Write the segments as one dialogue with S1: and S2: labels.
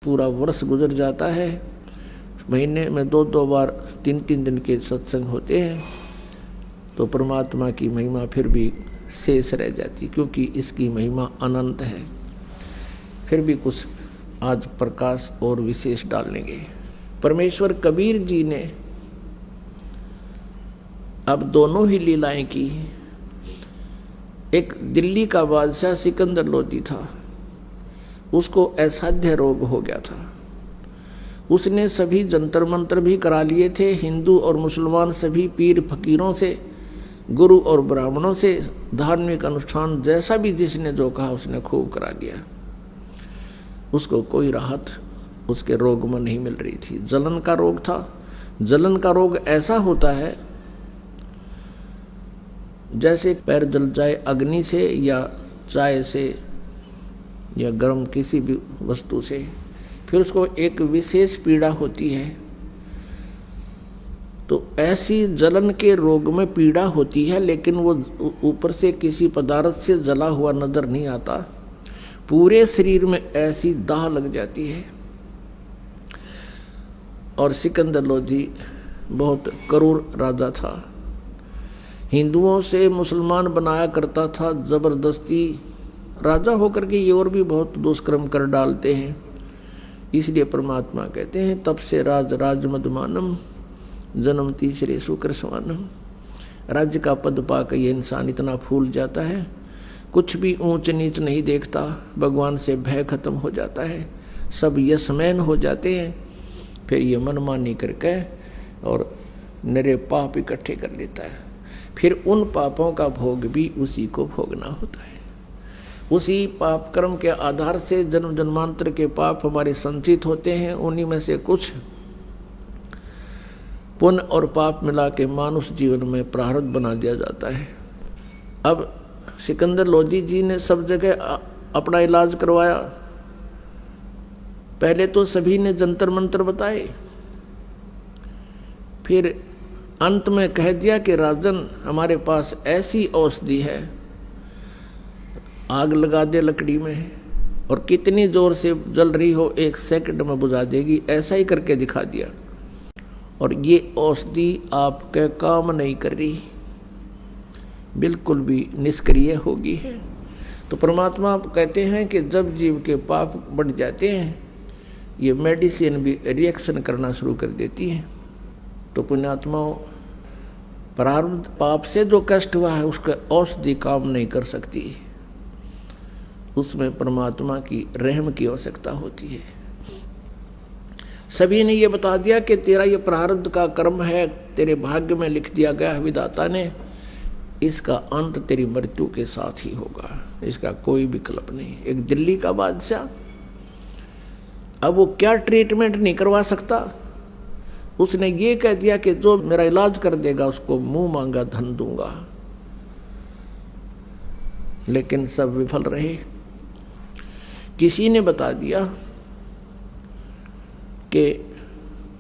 S1: पूरा वर्ष गुजर जाता है, महीने में 2-2 बार 3-3 दिन के सत्संग होते हैं, तो परमात्मा की महिमा फिर भी शेष रह जाती, क्योंकि इसकी महिमा अनंत है। फिर भी कुछ आज प्रकाश और विशेष डालेंगे। परमेश्वर कबीर जी ने अब दोनों ही लीलाएं की। एक दिल्ली का बादशाह सिकंदर लोदी था, उसको असाध्य रोग हो गया था। उसने सभी जंतर मंत्र भी करा लिए थे, हिंदू और मुसलमान सभी पीर फकीरों से, गुरु और ब्राह्मणों से, धार्मिक अनुष्ठान जैसा भी जिसने जो कहा उसने खूब करा लिया। उसको कोई राहत उसके रोग में नहीं मिल रही थी। जलन का रोग था। जलन का रोग ऐसा होता है जैसे पैर जल जाए अग्नि से या चाय से या गर्म किसी भी वस्तु से, फिर उसको एक विशेष पीड़ा होती है। तो ऐसी जलन के रोग में पीड़ा होती है, लेकिन वो ऊपर से किसी पदार्थ से जला हुआ नजर नहीं आता, पूरे शरीर में ऐसी दाह लग जाती है। और सिकंदर लोदी बहुत क्रूर राजा था, हिंदुओं से मुसलमान बनाया करता था, जबरदस्ती राजा होकर के ये और भी बहुत दुष्कर्म कर डालते हैं। इसलिए परमात्मा कहते हैं तब से राज राज मदमानम जन्म तीसरे शुक्र स्वानम। राज्य का पद पाकर ये इंसान इतना फूल जाता है, कुछ भी ऊंच नीच नहीं देखता, भगवान से भय खत्म हो जाता है, सब यशमैन हो जाते हैं। फिर ये मनमानी करके और नरे पाप इकट्ठे कर लेता है, फिर उन पापों का भोग भी उसी को भोगना होता है। उसी पाप कर्म के आधार से जन्म जन्मांतर के पाप हमारे संचित होते हैं, उन्हीं में से कुछ पुण्य और पाप मिला के मानुष जीवन में प्रारब्ध बना दिया जाता है। अब सिकंदर लोदी जी ने सब जगह अपना इलाज करवाया। पहले तो सभी ने जंतर मंत्र बताए, फिर अंत में कह दिया कि राजन हमारे पास ऐसी औषधि है, आग लगा दे लकड़ी में और कितनी जोर से जल रही हो 1 सेकंड में बुझा देगी, ऐसा ही करके दिखा दिया। और ये औषधि आपके काम नहीं कर रही, बिल्कुल भी निष्क्रिय होगी है। तो परमात्मा कहते हैं कि जब जीव के पाप बढ़ जाते हैं, ये मेडिसिन भी रिएक्शन करना शुरू कर देती है। तो पुण्यात्माओं, प्रारब्ध पाप से जो कष्ट हुआ है उसका औषधि काम नहीं कर सकती, उसमें परमात्मा की रहम की आवश्यकता होती है। सभी ने ये बता दिया कि तेरा ये प्रारब्ध का कर्म है, तेरे भाग्य में लिख दिया गया है विधाता ने, इसका अंत तेरी मृत्यु के साथ ही होगा, इसका कोई विकल्प नहीं। एक दिल्ली का बादशाह, अब वो क्या ट्रीटमेंट नहीं करवा सकता, उसने ये कह दिया कि जो मेरा इलाज कर देगा उसको मुंह मांगा धन दूंगा। लेकिन सब विफल रहे। किसी ने बता दिया कि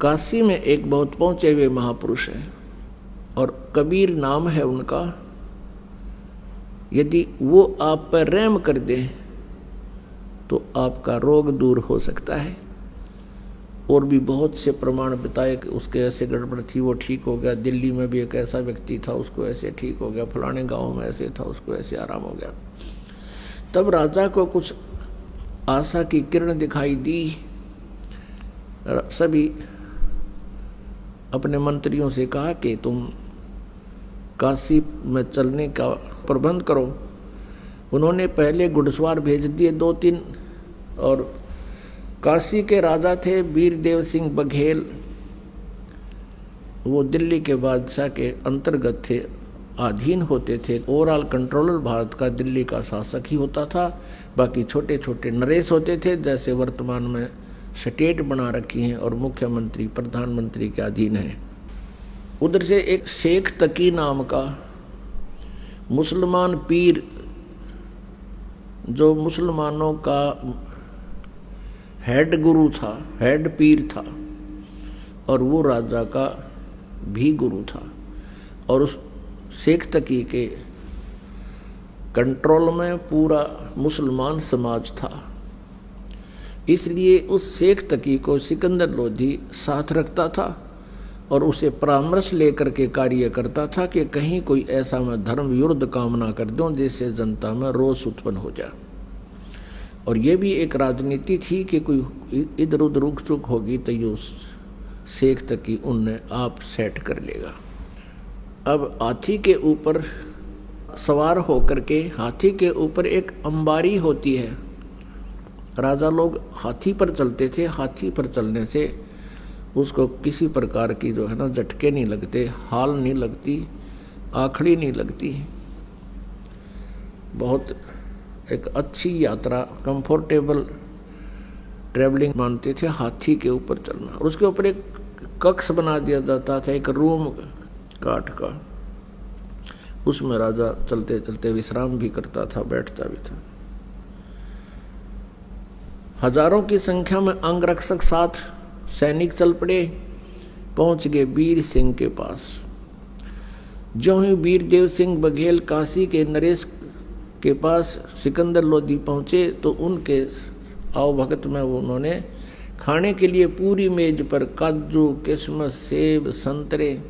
S1: काशी में एक बहुत पहुंचे हुए महापुरुष हैं और कबीर नाम है उनका, यदि वो आप पर रहम कर दे तो आपका रोग दूर हो सकता है। और भी बहुत से प्रमाण बताए कि उसके ऐसे गड़बड़ थी वो ठीक हो गया, दिल्ली में भी एक ऐसा व्यक्ति था उसको ऐसे ठीक हो गया, फलाने गांव में ऐसे था उसको ऐसे आराम हो गया। तब राजा को कुछ आशा की किरण दिखाई दी। सभी अपने मंत्रियों से कहा कि तुम काशी में चलने का प्रबंध करो। उन्होंने पहले घुड़सवार भेज दिए 2-3, और काशी के राजा थे वीरदेव सिंह बघेल, वो दिल्ली के बादशाह के अंतर्गत थे, अधीन होते थे। ओवरऑल कंट्रोलर भारत का दिल्ली का शासक ही होता था, बाकी छोटे छोटे नरेश होते थे, जैसे वर्तमान में स्टेट बना रखी हैं और मुख्यमंत्री प्रधानमंत्री के अधीन है। उधर से एक शेख तकी नाम का मुसलमान पीर, जो मुसलमानों का हेड गुरु था, हेड पीर था, और वो राजा का भी गुरु था, और उस शेख तकी के कंट्रोल में पूरा मुसलमान समाज था। इसलिए उस शेख तकी को सिकंदर लोधी साथ रखता था और उसे परामर्श लेकर के कार्य करता था कि कहीं कोई ऐसा मैं धर्म विरुद्ध काम ना कर दूं जिससे जनता में रोष उत्पन्न हो जाए। और ये भी एक राजनीति थी कि कोई इधर उधर रुक चुक होगी तो ये उस शेख तकी उनने आप सेट कर लेगा। अब हाथी के ऊपर सवार होकर के, हाथी के ऊपर एक अंबारी होती है, राजा लोग हाथी पर चलते थे। हाथी पर चलने से उसको किसी प्रकार की जो है ना झटके नहीं लगते, हाल नहीं लगती, आखड़ी नहीं लगती। बहुत एक अच्छी यात्रा, कंफर्टेबल ट्रेवलिंग मानते थे हाथी के ऊपर चलना। और उसके ऊपर एक कक्ष बना दिया जाता था, एक रूम काठ का, उसमें राजा चलते चलते विश्राम भी करता था, बैठता भी था। हजारों की संख्या में अंगरक्षक साथ सैनिक चल पड़े, पहुंच गए वीर सिंह के पास। जो ही वीरदेव सिंह बघेल काशी के नरेश के पास सिकंदर लोधी पहुंचे तो उनके आवभगत में उन्होंने खाने के लिए पूरी मेज पर काजू, किशमिश, सेब, संतरे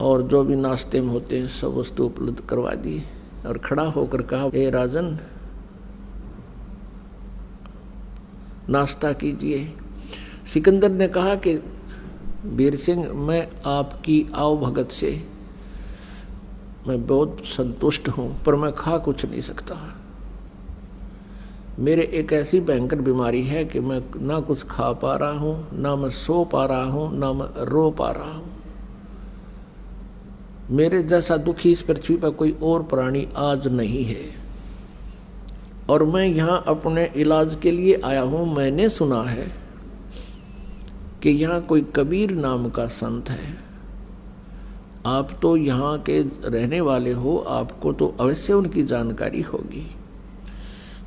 S1: और जो भी नाश्ते में होते हैं सब वस्तु उपलब्ध करवा दी और खड़ा होकर कहा, ए राजन नाश्ता कीजिए। सिकंदर ने कहा कि वीर सिंह, मैं आपकी आवभगत से मैं बहुत संतुष्ट हूँ, पर मैं खा कुछ नहीं सकता। मेरे एक ऐसी भयंकर बीमारी है कि मैं ना कुछ खा पा रहा हूँ, ना मैं सो पा रहा हूँ, ना मैं रो पा रहा हूँ। मेरे जैसा दुखी इस पृथ्वी पर कोई और प्राणी आज नहीं है और मैं यहाँ अपने इलाज के लिए आया हूँ। मैंने सुना है कि यहाँ कोई कबीर नाम का संत है। आप तो यहाँ के रहने वाले हो, आपको तो अवश्य उनकी जानकारी होगी।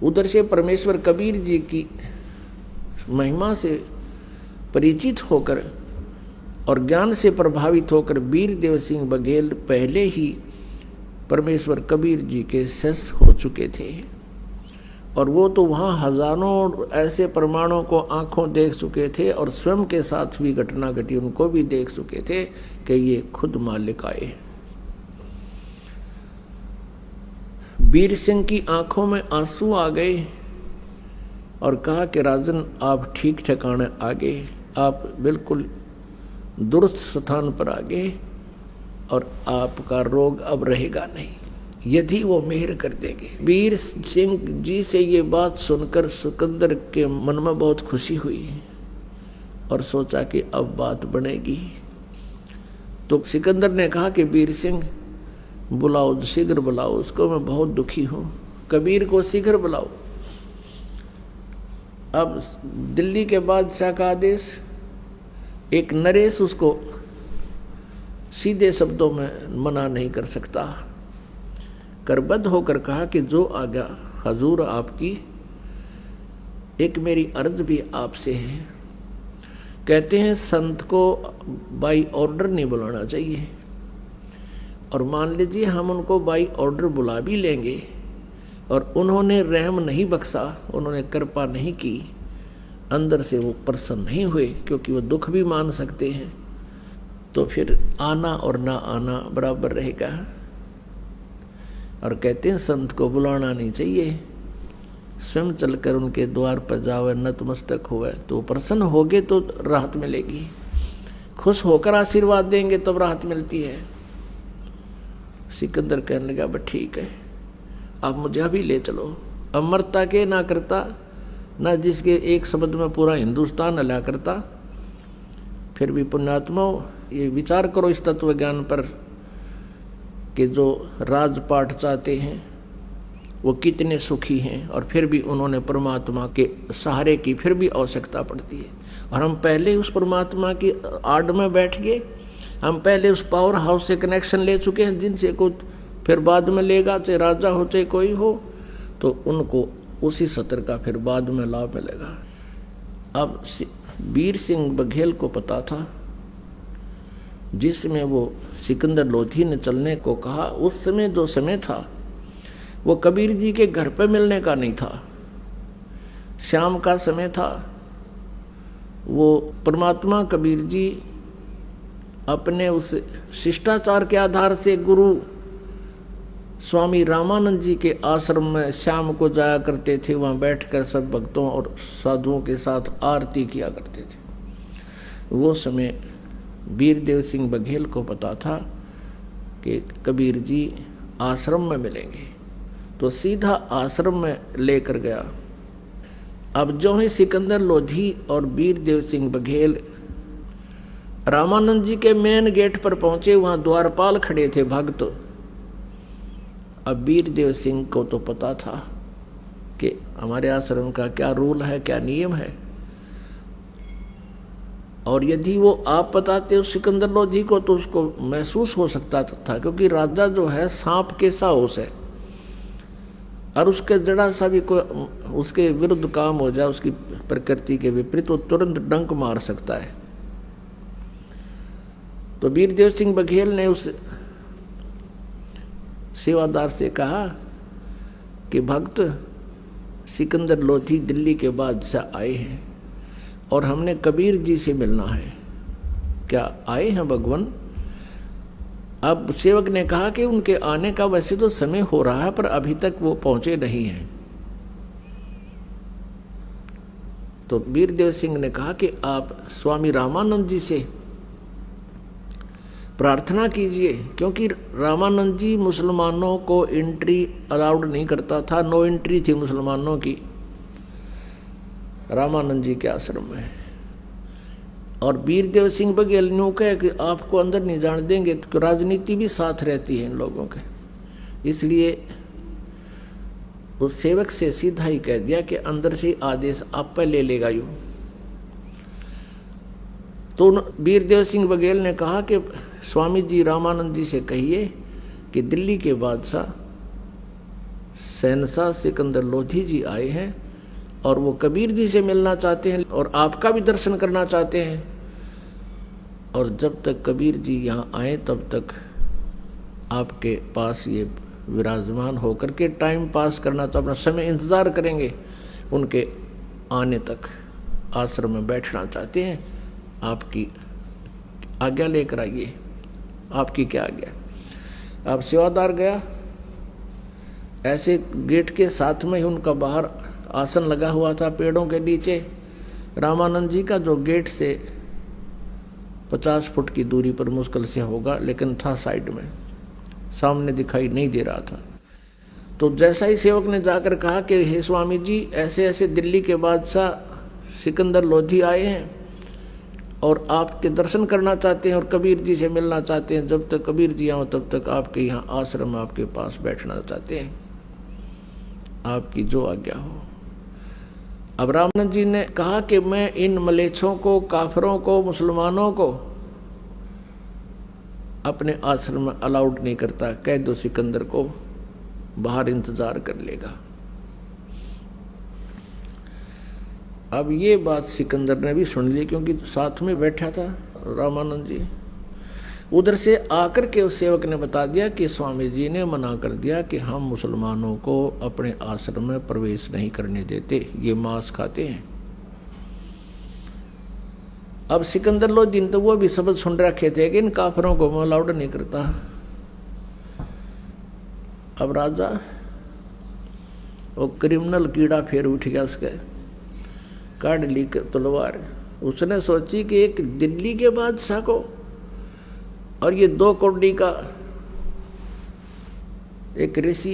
S1: उधर से परमेश्वर कबीर जी की महिमा से परिचित होकर और ज्ञान से प्रभावित होकर वीरदेव सिंह बघेल पहले ही परमेश्वर कबीर जी के शिष्य हो चुके थे और वो तो वहाँ हजारों ऐसे प्रमाणों को आंखों देख चुके थे और स्वयं के साथ भी घटना घटी उनको भी देख चुके थे कि ये खुद मालिक आए। वीर सिंह की आंखों में आंसू आ गए और कहा कि राजन, आप ठीक ठिकाने आ गए, आप बिल्कुल दुरुस्त स्थान पर आ गए और आपका रोग अब रहेगा नहीं, यदि वो मेहर कर देंगे। वीर सिंह जी से ये बात सुनकर सिकंदर के मन में बहुत खुशी हुई और सोचा कि अब बात बनेगी। तो सिकंदर ने कहा कि वीर सिंह बुलाओ, शीघ्र बुलाओ उसको, मैं बहुत दुखी हूँ, कबीर को शीघ्र बुलाओ। अब दिल्ली के बादशाह का आदेश, एक नरेश उसको सीधे शब्दों में मना नहीं कर सकता, करबद्ध होकर कहा कि जो आज्ञा हजूर आपकी, एक मेरी अर्ज भी आपसे है। कहते हैं संत को बाई ऑर्डर नहीं बुलाना चाहिए और मान लीजिए हम उनको बाई ऑर्डर बुला भी लेंगे और उन्होंने रहम नहीं बख्शा, उन्होंने कृपा नहीं की, अंदर से वो प्रसन्न नहीं हुए क्योंकि वो दुख भी मान सकते हैं, तो फिर आना और ना आना बराबर रहेगा। और कहते हैं संत को बुलाना नहीं चाहिए, स्वयं चलकर उनके द्वार पर जावे, नतमस्तक होवे, तो प्रसन्न होगे तो राहत मिलेगी, खुश होकर आशीर्वाद देंगे तब राहत मिलती है। सिकंदर कहने लगा, बस ठीक है, आप मुझे अभी ले चलो। अमरता के ना करता, ना जिसके एक शब्द में पूरा हिंदुस्तान हला करता। फिर भी पुण्यात्मा ये विचार करो इस तत्व ज्ञान पर कि जो राजपाट चाहते हैं वो कितने सुखी हैं और फिर भी उन्होंने परमात्मा के सहारे की फिर भी आवश्यकता पड़ती है। और हम पहले उस परमात्मा की आड़ में बैठ गए, हम पहले उस पावर हाउस से कनेक्शन ले चुके हैं जिनसे को फिर बाद में लेगा, चाहे राजा हो चाहे कोई हो, तो उनको उसी सत्र का फिर बाद में लाभ मिलेगा। अब वीर सिंह बघेल को पता था जिसमें वो सिकंदर लोधी ने चलने को कहा, उस समय जो समय था वो कबीर जी के घर पे मिलने का नहीं था। शाम का समय था। वो परमात्मा कबीर जी अपने उस शिष्टाचार के आधार से गुरु स्वामी रामानंद जी के आश्रम में शाम को जाया करते थे। वहाँ बैठकर सब भक्तों और साधुओं के साथ आरती किया करते थे। वो समय वीरदेव सिंह बघेल को पता था कि कबीर जी आश्रम में मिलेंगे, तो सीधा आश्रम में लेकर गया। अब जो ही सिकंदर लोधी और वीरदेव सिंह बघेल रामानंद जी के मेन गेट पर पहुंचे, वहां द्वारपाल खड़े थे भक्त। अब वीरदेव सिंह को तो पता था कि हमारे आश्रम का क्या रूल है, क्या नियम है, और यदि वो आप बताते उस सिकंदर लोधी को तो उसको महसूस हो सकता था, क्योंकि राजा जो है सांप के सा होश है, और उसके जरा सा भी कोई उसके विरुद्ध काम हो जाए, उसकी प्रकृति के विपरीत, वो तुरंत डंक मार सकता है। तो वीरदेव सिंह बघेल ने उस सेवादार से कहा कि भक्त सिकंदर लोधी दिल्ली के बादशाह आए हैं और हमने कबीर जी से मिलना है, क्या आए हैं भगवान? अब सेवक ने कहा कि उनके आने का वैसे तो समय हो रहा है, पर अभी तक वो पहुंचे नहीं हैं। तो वीरदेव सिंह ने कहा कि आप स्वामी रामानंद जी से प्रार्थना कीजिए, क्योंकि रामानंद जी मुसलमानों को एंट्री अलाउड नहीं करता था, नो एंट्री थी मुसलमानों की रामानंद जी के आश्रम में। और वीरदेव सिंह बघेल ने कहा कि आपको अंदर नहीं जाने देंगे, तो राजनीति भी साथ रहती है इन लोगों के, इसलिए उस सेवक से सीधा ही कह दिया कि अंदर से आदेश आप पे ले लेगा यूं। तो वीरदेव सिंह बघेल ने कहा कि स्वामी जी रामानंद जी से कहिए कि दिल्ली के बादशाह शहंशाह सिकंदर लोधी जी आए हैं और वो कबीर जी से मिलना चाहते हैं और आपका भी दर्शन करना चाहते हैं, और जब तक कबीर जी यहाँ आए तब तक आपके पास ये विराजमान होकर के टाइम पास करना, तो अपना समय इंतज़ार करेंगे, उनके आने तक आश्रम में बैठना चाहते हैं, आपकी आज्ञा लेकर आइए, आपकी क्या आज्ञा। अब सेवादार गया, ऐसे गेट के साथ में ही उनका बाहर आसन लगा हुआ था पेड़ों के नीचे। रामानंद जी का जो गेट से 50 फुट की दूरी पर मुश्किल से होगा, लेकिन था साइड में, सामने दिखाई नहीं दे रहा था। तो जैसा ही सेवक ने जाकर कहा कि हे स्वामी जी, ऐसे ऐसे दिल्ली के बादशाह सिकंदर लोधी आए हैं और आपके दर्शन करना चाहते हैं और कबीर जी से मिलना चाहते हैं, जब तक कबीर जी आओ तब तक आपके यहाँ आश्रम में आपके पास बैठना चाहते हैं, आपकी जो आज्ञा हो। अब रामानंद जी ने कहा कि मैं इन मलेच्छों को, काफिरों को, मुसलमानों को अपने आश्रम में अलाउड नहीं करता, कह दो सिकंदर को बाहर इंतजार कर लेगा। अब ये बात सिकंदर ने भी सुन ली, क्योंकि साथ में बैठा था रामानंद जी। उधर से आकर के उस सेवक ने बता दिया कि स्वामी जी ने मना कर दिया कि हम मुसलमानों को अपने आश्रम में प्रवेश नहीं करने देते, ये मांस खाते हैं। अब सिकंदर लोधी तो वो भी शब्द सुन रखे थे कि इन काफिरों को मैं अलाउड नहीं करता। अब राजा वो क्रिमिनल कीड़ा फिर उठ गया, उसके काट ली तलवार। उसने सोची कि एक दिल्ली के बादशाह को और ये 2 कौड़ी का एक ऋषि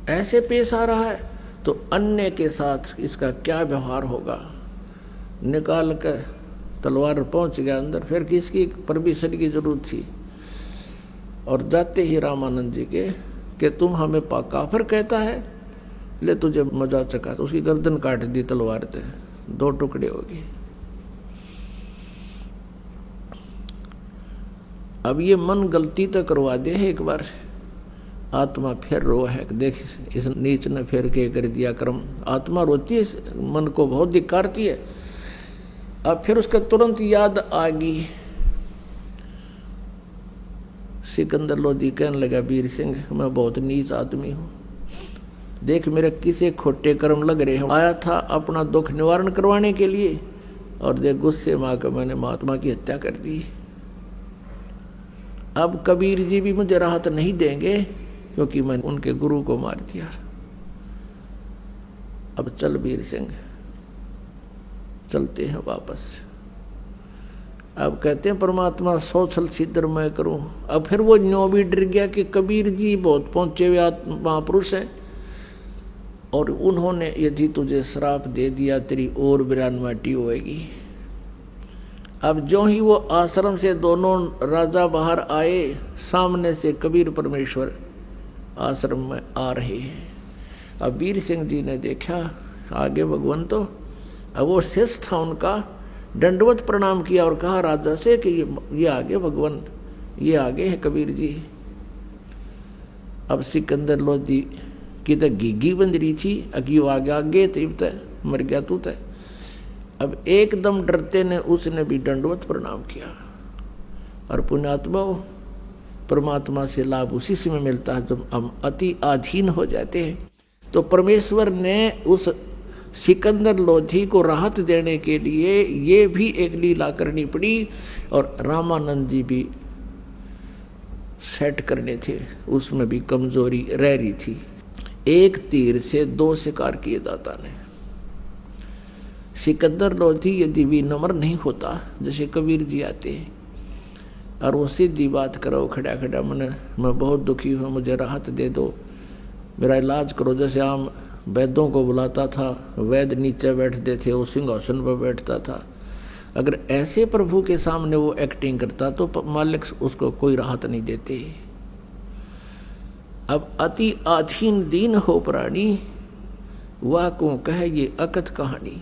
S1: ऐसे पेश आ रहा है, तो अन्य के साथ इसका क्या व्यवहार होगा। निकाल कर तलवार पहुंच गया अंदर, फिर किसकी परमिशन की जरूरत थी। और जाते ही रामानंद जी के कि तुम हमें काफिर कहता है, ले तुझे मजा चखा, तो उसकी गर्दन काट दी तलवार से, 2 टुकड़े हो गए। अब ये मन गलती तो करवा दे है एक बार, आत्मा फिर रो है, देख इस नीच ने फिर के कर दिया कर्म। आत्मा रोती है, मन को बहुत धिक्कारती है। अब फिर उसका तुरंत याद आ गई, सिकंदर लोधी कहने लगा वीर सिंह मैं बहुत नीच आदमी हूँ, देख मेरे किसे खोटे कर्म लग रहे हैं। आया था अपना दुख निवारण करवाने के लिए और देख गुस्से में आकर मैंने महात्मा की हत्या कर दी। अब कबीर जी भी मुझे राहत नहीं देंगे क्योंकि मैंने उनके गुरु को मार दिया। अब चल वीर सिंह, चलते हैं वापस। अब कहते हैं परमात्मा सौछल सिद्धर मैं करूं। अब फिर वो न्यो भी डर गया कि कबीर जी बहुत पहुंचे हुए महापुरुष हैं और उन्होंने यदि तुझे श्राप दे दिया तेरी और बिरान माटी होएगी। अब जो ही वो आश्रम से दोनों राजा बाहर आए, सामने से कबीर परमेश्वर आश्रम में आ रहे हैं। अब वीर सिंह जी ने देखा आगे भगवान, तो अब वो शिष्य था उनका, दंडवत प्रणाम किया और कहा राजा से कि ये आगे भगवान, ये आगे है कबीर जी। अब सिकंदर लोधी की तो घीघी बंद रही थी, अगियो आगे आगे तब तक मर गया तू तक। अब एकदम डरते ने उसने भी दंडवत प्रणाम किया। और पुण्यात्मा परमात्मा से लाभ उसी समय मिलता है जब हम अति अधीन हो जाते हैं। तो परमेश्वर ने उस सिकंदर लोधी को राहत देने के लिए ये भी एक लीला करनी पड़ी और रामानंद जी भी सेट करने थे, उसमें भी कमजोरी रह रही थी। एक तीर से दो शिकार किए दाता ने। सिकंदर लोधी यदि भी नम्र नहीं होता जैसे कबीर जी आते हैं और वो सीधी बात करो खड़ा खड़ा, मैं बहुत दुखी हूँ, मुझे राहत दे दो, मेरा इलाज करो। जैसे आम वैद्यों को बुलाता था, वैद्य नीचे बैठते थे, वो सिंहासन पर बैठता था। अगर ऐसे प्रभु के सामने वो एक्टिंग करता तो मालिक उसको कोई राहत नहीं देते। अब अति अधीन दीन हो प्राणी, वह को कहे ये अकथ कहानी।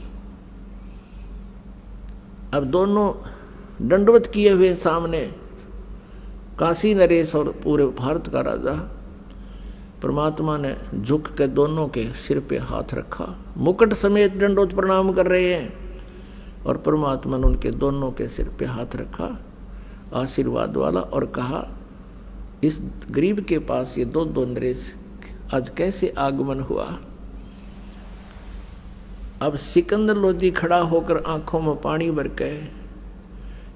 S1: अब दोनों दंडवत किए हुए सामने, काशी नरेश और पूरे भारत का राजा, परमात्मा ने झुक के दोनों के सिर पे हाथ रखा, मुकुट समेत दंडवत प्रणाम कर रहे हैं और परमात्मा ने उनके दोनों के सिर पे हाथ रखा आशीर्वाद वाला और कहा इस गरीब के पास ये दो नरेश आज कैसे आगमन हुआ। अब सिकंदर लोधी खड़ा होकर आंखों में पानी भर के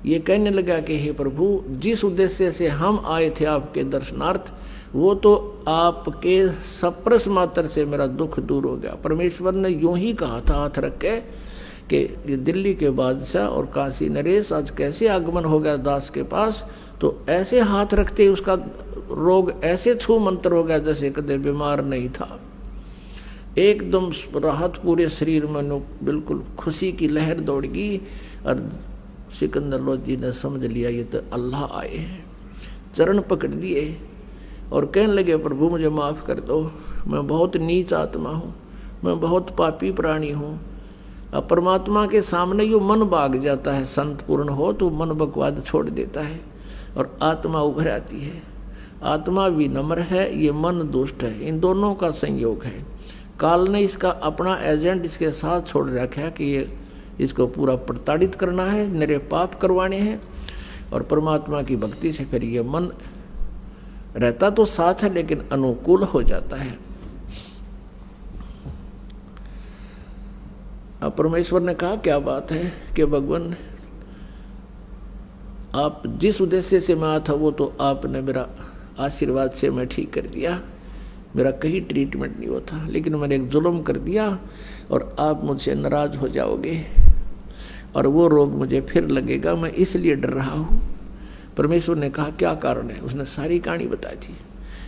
S1: ये कहने लगा कि हे प्रभु, जिस उद्देश्य से हम आए थे आपके दर्शनार्थ, वो तो आपके सप्रस मात्र से मेरा दुख दूर हो गया। परमेश्वर ने यूं ही कहा था हाथ रख के कि ये दिल्ली के बादशाह और काशी नरेश आज कैसे आगमन हो गया दास के पास। तो ऐसे हाथ रखते उसका रोग ऐसे छू मंत्र हो गया जैसे कदे बीमार नहीं था। एकदम राहत पूरे शरीर में, बिल्कुल खुशी की लहर दौड़ गई और सिकंदर लोधी ने समझ लिया ये तो अल्लाह आए हैं। चरण पकड़ दिए और कहने लगे प्रभु मुझे माफ़ कर दो, मैं बहुत नीच आत्मा हूँ, मैं बहुत पापी प्राणी हूँ। अब परमात्मा के सामने यो मन भाग जाता है, संत पूर्ण हो तो मन बकवाद छोड़ देता है और आत्मा उभर आती है। आत्मा भी नम्र है, ये मन दुष्ट है, इन दोनों का संयोग है। काल ने इसका अपना एजेंट इसके साथ छोड़ रखा है कि ये इसको पूरा प्रताड़ित करना है, नरे पाप करवाने हैं। और परमात्मा की भक्ति से फिर ये मन रहता तो साथ है लेकिन अनुकूल हो जाता है। अब परमेश्वर ने कहा क्या बात है कि भगवान आप जिस उद्देश्य से मैं आया था वो तो आपने मेरा आशीर्वाद से मैं ठीक कर दिया, मेरा कहीं ट्रीटमेंट नहीं होता, लेकिन मैंने एक जुल्म कर दिया और आप मुझसे नाराज हो जाओगे और वो रोग मुझे फिर लगेगा, मैं इसलिए डर रहा हूँ। परमेश्वर ने कहा क्या कारण है, उसने सारी कहानी बताई थी।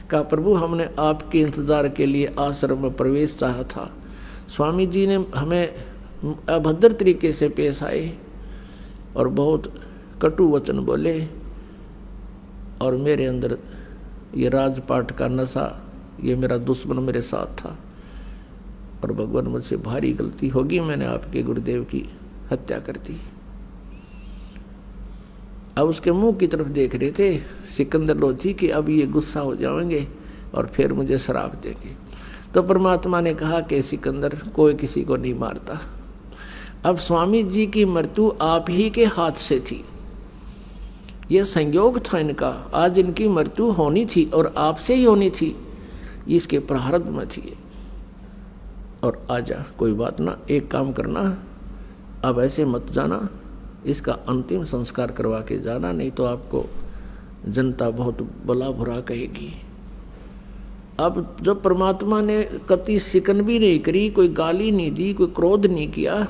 S1: कहा प्रभु हमने आपके इंतजार के लिए आश्रम में प्रवेश चाहा था, स्वामी जी ने हमें अभद्र तरीके से पेश आए और बहुत कटु वचन बोले और मेरे अंदर ये राजपाट का नशा, ये मेरा दुश्मन मेरे साथ था और भगवान मुझसे भारी गलती होगी, मैंने आपके गुरुदेव की हत्या कर दी। अब उसके मुंह की तरफ देख रहे थे सिकंदर लोधी कि अब ये गुस्सा हो जाएंगे और फिर मुझे श्राप देंगे। तो परमात्मा ने कहा कि सिकंदर कोई किसी को नहीं मारता। अब स्वामी जी की मृत्यु आप ही के हाथ से थी, ये संयोग था इनका, आज इनकी मृत्यु होनी थी और आपसे ही होनी थी, इसके प्रारब्ध में थी। और आजा, कोई बात ना, एक काम करना, अब ऐसे मत जाना, इसका अंतिम संस्कार करवा के जाना, नहीं तो आपको जनता बहुत भला बुरा कहेगी। अब जब परमात्मा ने कति सिकन भी नहीं करी, कोई गाली नहीं दी, कोई क्रोध नहीं किया,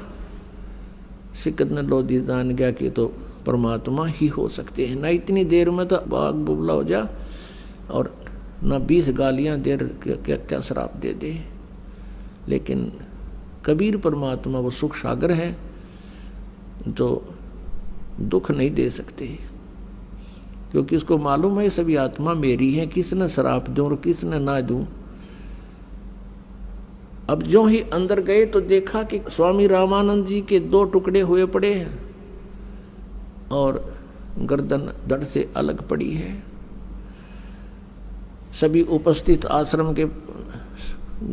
S1: सिकंदर लोधी जान गया कि तो परमात्मा ही हो सकते हैं। ना इतनी देर में तो बाग बुबला हो जा और ना 20 गालियां दे क्या क्या श्राप दे दे। लेकिन कबीर परमात्मा वो सुख सागर है जो दुख नहीं दे सकते, क्योंकि उसको मालूम है सभी आत्मा मेरी है, किसने श्राप दूं और किसने ना दूं। अब जो ही अंदर गए तो देखा कि स्वामी रामानंद जी के 2 टुकड़े हुए पड़े हैं और गर्दन धड़ से अलग पड़ी है। सभी उपस्थित आश्रम के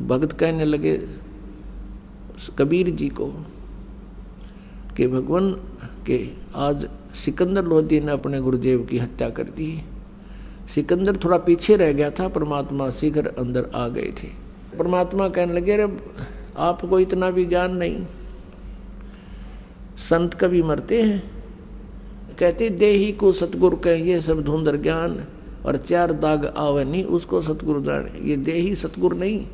S1: भक्त कहने लगे कबीर जी को कि भगवान के आज सिकंदर लोधी ने अपने गुरुदेव की हत्या कर दी। सिकंदर थोड़ा पीछे रह गया था, परमात्मा शीघ्र अंदर आ गए थे। परमात्मा कहने लगे अरे आपको इतना भी ज्ञान नहीं, संत कभी मरते हैं। कहते देही को सतगुरु कहिए सब धुंधर ज्ञान, और 4 दाग आवे नहीं उसको सतगुरु जाने। ये देही सतगुरु नहीं,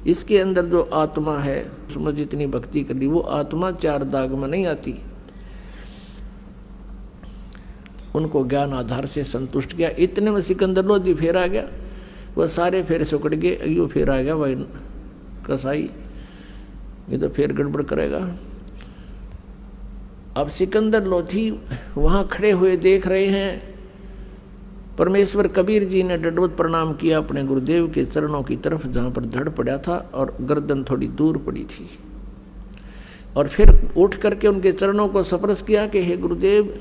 S1: इसके अंदर जो आत्मा है उसमें जितनी भक्ति कर ली वो आत्मा 4 दाग में नहीं आती। उनको ज्ञान आधार से संतुष्ट किया। इतने में सिकंदर लोधी फेर आ गया, वह सारे फेर सुकड़ गए। यो फेर आ गया भाई कसाई, ये तो फेर गड़बड़ करेगा। अब सिकंदर लोधी वहां खड़े हुए देख रहे हैं। परमेश्वर कबीर जी ने दंडवत प्रणाम किया अपने गुरुदेव के चरणों की तरफ, जहां पर धड़ पड़ा था और गर्दन थोड़ी दूर पड़ी थी, और फिर उठ करके उनके चरणों को स्पर्श किया कि हे गुरुदेव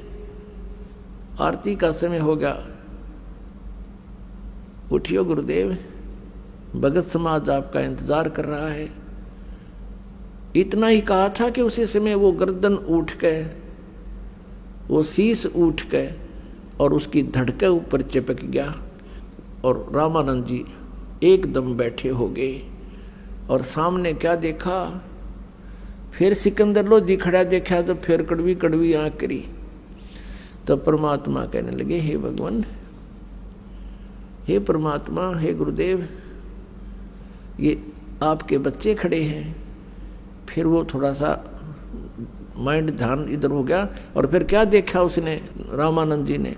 S1: आरती का समय हो गया, उठियो गुरुदेव, भगत समाज आपका इंतजार कर रहा है। इतना ही कहा था कि उसी समय वो गर्दन उठ के, वो शीश उठ के और उसकी धड़के ऊपर चिपक गया, और रामानंद जी एकदम बैठे हो गए। और सामने क्या देखा, फिर सिकंदर लोधी खड़ा देखा तो फिर कड़वी कड़वी आंख करी। तो परमात्मा कहने लगे हे भगवान, हे परमात्मा, हे गुरुदेव, ये आपके बच्चे खड़े हैं। फिर वो थोड़ा सा माइंड ध्यान इधर हो गया, और फिर क्या देखा उसने, रामानंद जी ने,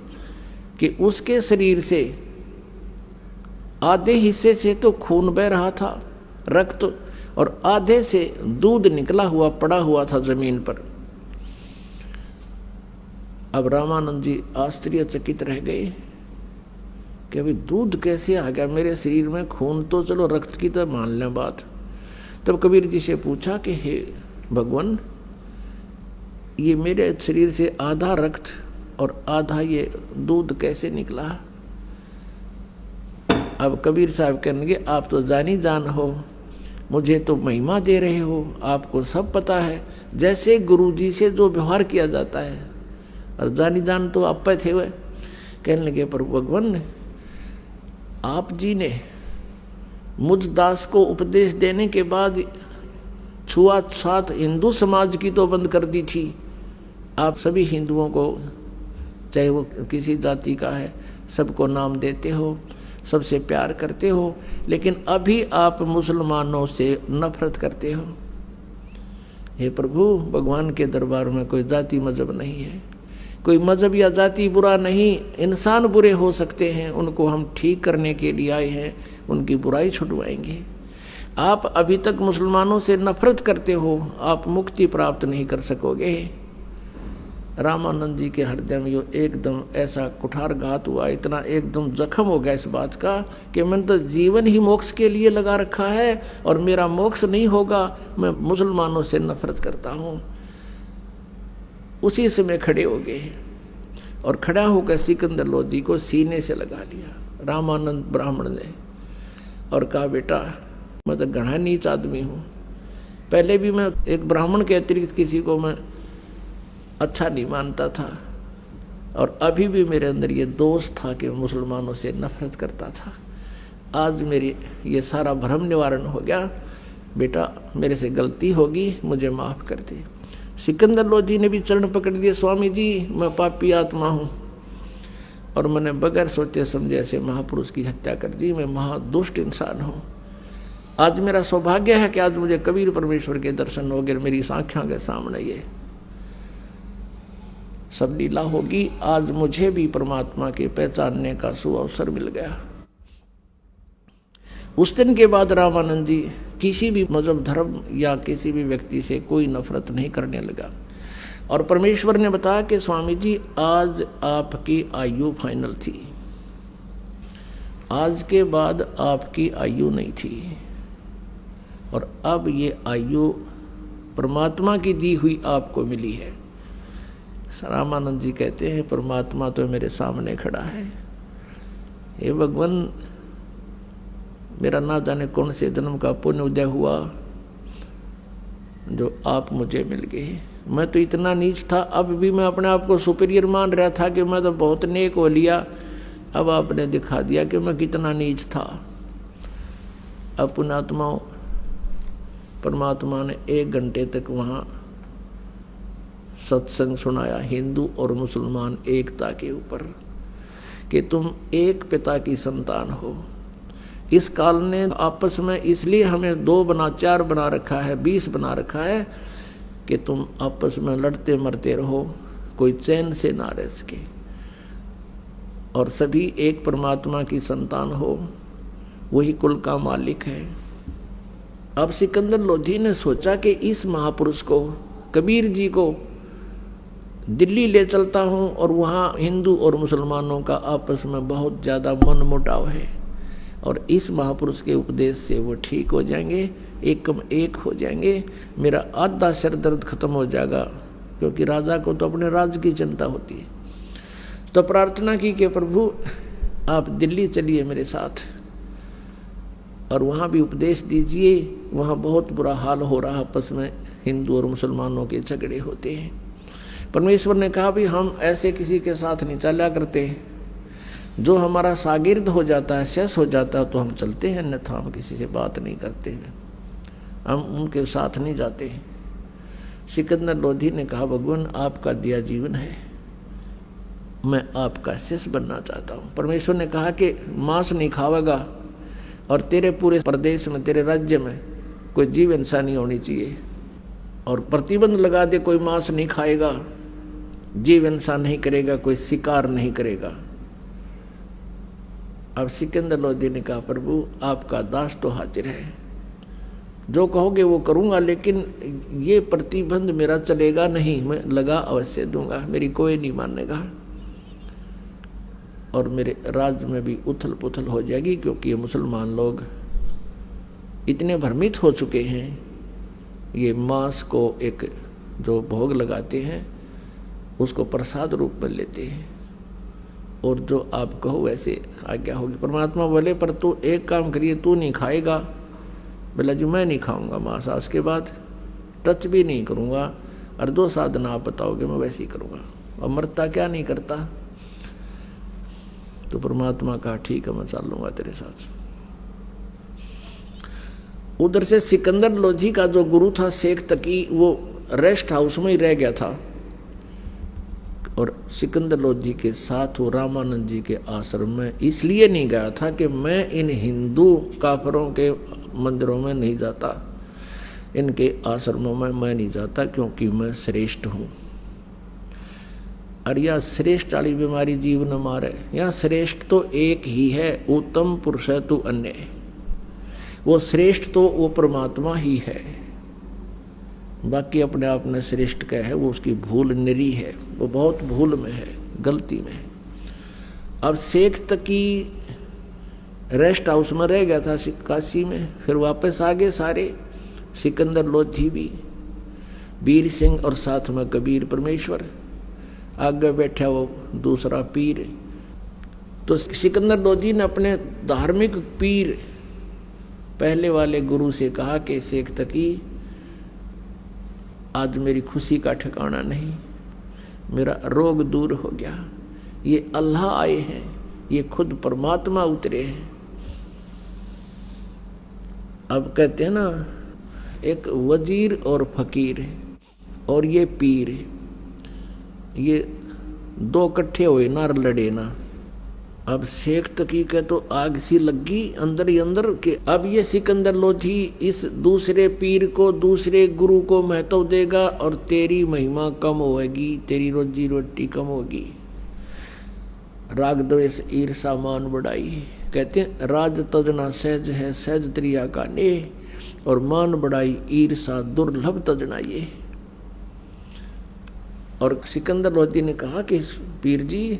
S1: कि उसके शरीर से आधे हिस्से से तो खून बह रहा था, रक्त, और आधे से दूध निकला हुआ पड़ा हुआ था जमीन पर। अब रामानंद जी आश्चर्यचकित रह गए कि अभी दूध कैसे आ गया मेरे शरीर में, खून तो चलो रक्त की तो मान लें बात। तब कबीर जी से पूछा कि हे भगवान, ये मेरे शरीर से आधा रक्त और आधा ये दूध कैसे निकला। अब कबीर साहब कहने लगे आप तो जानी जान हो, मुझे तो महिमा दे रहे हो, आपको सब पता है, जैसे गुरु जी से जो व्यवहार किया जाता है, और जानी जान तो आप पे थे। वह कहने लगे पर भगवान, आप जी ने मुझ दास को उपदेश देने के बाद छुआछूत हिंदू समाज की तो बंद कर दी थी। आप सभी हिंदुओं को, चाहे वो किसी जाति का है, सबको नाम देते हो, सबसे प्यार करते हो, लेकिन अभी आप मुसलमानों से नफरत करते हो। हे प्रभु, भगवान के दरबार में कोई जाति मजहब नहीं है, कोई मजहब या जाति बुरा नहीं, इंसान बुरे हो सकते हैं, उनको हम ठीक करने के लिए आए हैं, उनकी बुराई छुड़वाएंगे। आप अभी तक मुसलमानों से नफरत करते हो, आप मुक्ति प्राप्त नहीं कर सकोगे। रामानंद जी के हृदय में यो एकदम ऐसा कुठारघात हुआ, इतना एकदम जख्म हो गया इस बात का कि मैंने तो जीवन ही मोक्ष के लिए लगा रखा है और मेरा मोक्ष नहीं होगा, मैं मुसलमानों से नफरत करता हूँ। उसी समय खड़े हो गए और खड़ा होकर सिकंदर लोधी को सीने से लगा लिया रामानंद ब्राह्मण ने, और कहा बेटा मैं तो घना नीच आदमी हूँ, पहले भी मैं एक ब्राह्मण के अतिरिक्त किसी को मैं अच्छा नहीं मानता था, और अभी भी मेरे अंदर ये दोष था कि मुसलमानों से नफरत करता था। आज मेरी ये सारा भ्रम निवारण हो गया, बेटा मेरे से गलती होगी, मुझे माफ़ कर दे। सिकंदर लोधी ने भी चरण पकड़ दिए, स्वामी जी मैं पापी आत्मा हूँ और मैंने बगैर सोचे समझे ऐसे महापुरुष की हत्या कर दी, मैं महादुष्ट इंसान हूँ। आज मेरा सौभाग्य है कि आज मुझे कबीर परमेश्वर के दर्शन हो गए, मेरी आँखों के सामने ये सब लीला होगी। आज मुझे भी परमात्मा के पहचानने का सुअवसर मिल गया। उस दिन के बाद रामानंद जी किसी भी मजहब धर्म या किसी भी व्यक्ति से कोई नफरत नहीं करने लगा। और परमेश्वर ने बताया कि स्वामी जी आज आपकी आयु फाइनल थी, आज के बाद आपकी आयु नहीं थी और अब ये आयु परमात्मा की दी हुई आपको मिली है। रामानंद जी कहते हैं परमात्मा तो मेरे सामने खड़ा है, हे भगवान मेरा ना जाने कौन से जन्म का पुण्य उदय हुआ जो आप मुझे मिल गए। मैं तो इतना नीच था, अब भी मैं अपने आप को सुपीरियर मान रहा था कि मैं तो बहुत नेक हो लिया। अब आपने दिखा दिया कि मैं कितना नीच था। अब पुण्यात्माओं परमात्मा ने 1 घंटे तक वहाँ सत्संग सुनाया हिंदू और मुसलमान एकता के ऊपर कि तुम एक पिता की संतान हो। इस काल ने आपस में इसलिए हमें 2 बना 4 बना रखा है, 20 बना रखा है कि तुम आपस में लड़ते मरते रहो, कोई चैन से ना रह सके और सभी एक परमात्मा की संतान हो, वही कुल का मालिक है। अब सिकंदर लोधी ने सोचा कि इस महापुरुष को कबीर जी को दिल्ली ले चलता हूँ और वहाँ हिंदू और मुसलमानों का आपस में बहुत ज़्यादा मन मुटाव है और इस महापुरुष के उपदेश से वो ठीक हो जाएंगे, एकम एक हो जाएंगे, मेरा आधा सिर दर्द खत्म हो जाएगा, क्योंकि राजा को तो अपने राज्य की चिंता होती है। तो प्रार्थना की कि प्रभु आप दिल्ली चलिए मेरे साथ और वहाँ भी उपदेश दीजिए। वहाँ बहुत बुरा हाल हो रहा, आपस में हिंदू और मुसलमानों के झगड़े होते हैं। परमेश्वर ने कहा भी हम ऐसे किसी के साथ नहीं चला करते, जो हमारा शागिर्द हो जाता है, शेष हो जाता है तो हम चलते हैं, अन्यथा हम किसी से बात नहीं करते हैं, हम उनके साथ नहीं जाते हैं। सिकंदर लोधी ने कहा भगवान आपका दिया जीवन है, मैं आपका शिष्य बनना चाहता हूँ। परमेश्वर ने कहा कि मांस नहीं खावेगा और तेरे पूरे प्रदेश में तेरे राज्य में कोई जीव हिंसा नहीं होनी चाहिए और प्रतिबंध लगा दे, कोई मांस नहीं खाएगा, जीव हिंसा नहीं करेगा, कोई शिकार नहीं करेगा। अब सिकंदर लोधी ने कहा प्रभु आपका दास तो हाजिर है, जो कहोगे वो करूँगा, लेकिन ये प्रतिबंध मेरा चलेगा नहीं, मैं लगा अवश्य दूंगा, मेरी कोई नहीं मानेगा और मेरे राज्य में भी उथल पुथल हो जाएगी, क्योंकि ये मुसलमान लोग इतने भ्रमित हो चुके हैं। ये मांस को एक जो भोग लगाते हैं उसको प्रसाद रूप में लेते हैं और जो आप कहो वैसे आज्ञा होगी। परमात्मा बोले पर तू एक काम करिए, तू नहीं खाएगा। बोला जी मैं नहीं खाऊंगा मांस, आज के बाद टच भी नहीं करूंगा और जो साधना आप बताओगे मैं वैसे ही करूंगा, और मरता क्या नहीं करता। तो परमात्मा कहा ठीक है मैं चल लूंगा तेरे साथ। उधर से सिकंदर लोधी का जो गुरु था शेख तकी, वो रेस्ट हाउस में ही रह गया था और सिकंदर लोधी के साथ वो रामानंद जी के आश्रम में इसलिए नहीं गया था कि मैं इन हिंदू काफरों के मंदिरों में नहीं जाता, इनके आश्रमों में मैं नहीं जाता, क्योंकि मैं श्रेष्ठ हूँ। और यह श्रेष्ठ वाली बीमारी जीव न मारे। यह श्रेष्ठ तो एक ही है, उत्तम पुरुष है तू अन्य। वो श्रेष्ठ तो वो परमात्मा ही है, बाकी अपने आप में श्रेष्ठ क्या है, वो उसकी भूल निरी है, वो बहुत भूल में है, गलती में। अब शेख तकी रेस्ट हाउस में रह गया था काशी में, फिर वापस आ गए सारे, सिकंदर लोधी भी, वीर सिंह और साथ में कबीर परमेश्वर, आगे बैठा वो दूसरा पीर। तो सिकंदर लोधी ने अपने धार्मिक पीर पहले वाले गुरु से कहा कि शेख तकी आज मेरी खुशी का ठिकाना नहीं, मेरा रोग दूर हो गया, ये अल्लाह आए हैं, ये खुद परमात्मा उतरे हैं। अब कहते हैं ना एक वजीर और फकीर और ये पीर, ये दो इकट्ठे हुए ना, लड़े ना। अब शेख तकी के तो आग सी लगी अंदर ही अंदर के अब ये सिकंदर लोधी इस दूसरे पीर को, दूसरे गुरु को महत्व देगा और तेरी महिमा कम होगी, तेरी रोजी रोटी कम होगी। राग द्वेष ईर्षा मान बढ़ाई, कहते हैं राज तजना सहज है, सहज त्रिया का ने, और मान बढ़ाई ईर्षा दुर्लभ तजना ये। और सिकंदर लोधी ने कहा कि पीर जी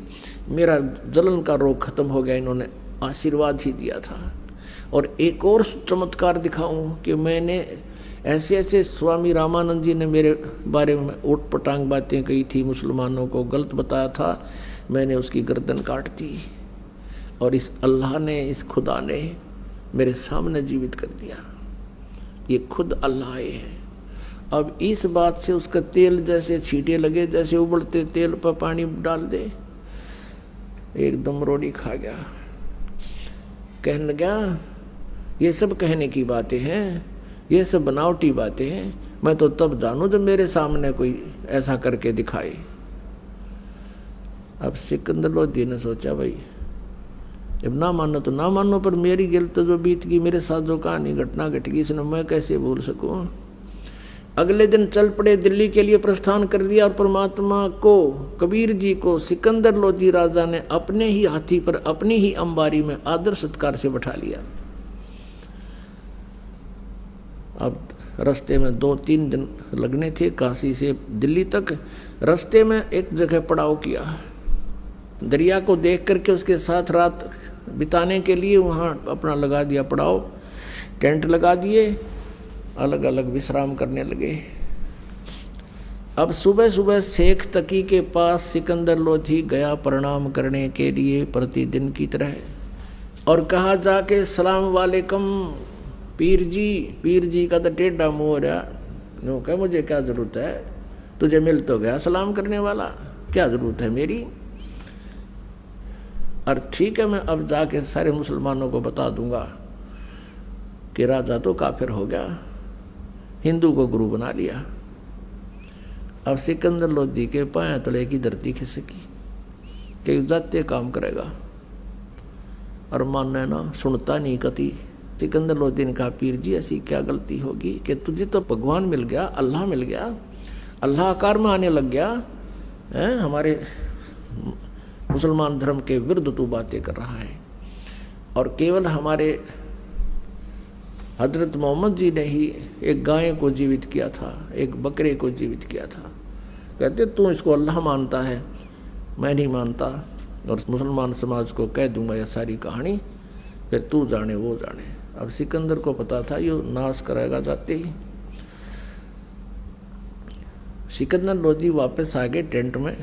S1: मेरा जलन का रोग खत्म हो गया, इन्होंने आशीर्वाद ही दिया था। और एक और चमत्कार दिखाऊं कि मैंने ऐसे ऐसे स्वामी रामानंद जी ने मेरे बारे में ऊट पटांग बातें कही थी, मुसलमानों को गलत बताया था, मैंने उसकी गर्दन काट दी और इस अल्लाह ने, इस खुदा ने मेरे सामने जीवित कर दिया। ये खुद अल्लाह है। अब इस बात से उसका तेल जैसे छींटे लगे, जैसे उबलते तेल पर पानी डाल दे, एकदम रोड़ी खा गया। कहने लगा ये सब कहने की बातें हैं, ये सब बनावटी बातें हैं, मैं तो तब जानूं जब मेरे सामने कोई ऐसा करके दिखाए। अब सिकंदर लोधी ने सोचा भाई जब ना मानो तो ना मानो, पर मेरी गिल्त जो बीत गई, मेरे साथ जो कहानी घटना घट गई, इसने मैं कैसे भूल सकूं। अगले दिन चल पड़े, दिल्ली के लिए प्रस्थान कर दिया और परमात्मा को, कबीर जी को सिकंदर लोधी राजा ने अपने ही हाथी पर, अपनी ही अंबारी में आदर सत्कार से बैठा लिया। अब रास्ते में 2-3 दिन लगने थे काशी से दिल्ली तक। रास्ते में एक जगह पड़ाव किया, दरिया को देख करके उसके साथ रात बिताने के लिए वहाँ अपना लगा दिया पड़ाव, टेंट लगा दिए, अलग अलग विश्राम करने लगे। अब सुबह सुबह शेख तकी के पास सिकंदर लोधी गया प्रणाम करने के लिए प्रतिदिन की तरह, और कहा जाके सलाम वालेकुम पीर जी। पीर जी का तो टेढ़ा मुँह हो रहा, नो कहा मुझे क्या जरूरत है, तुझे मिल तो गया सलाम करने वाला, क्या जरूरत है मेरी। और ठीक है मैं अब जाके सारे मुसलमानों को बता दूंगा कि राजा तो काफिर हो गया, हिंदू को गुरु बना लिया। अब सिकंदर लोधी के पांव तले की धरती खिसकी कि जाते काम करेगा, और मानना ना सुनता नहीं कति। सिकंदर लोधी ने कहा पीर जी ऐसी क्या गलती होगी कि तुझे तो भगवान मिल गया, अल्लाह मिल गया, अल्लाह आकार में आने लग गया है, हमारे मुसलमान धर्म के विरुद्ध तू बातें कर रहा है। और केवल हमारे हजरत मोहम्मद जी ने ही एक गाय को जीवित किया था, एक बकरे को जीवित किया था। कहते तू इसको अल्लाह मानता है, मैं नहीं मानता, और मुसलमान समाज को कह दूंगा यह सारी कहानी, फिर तू जाने वो जाने। अब सिकंदर को पता था ये नाश करेगा जाते ही। सिकंदर लोधी वापस आ गए टेंट में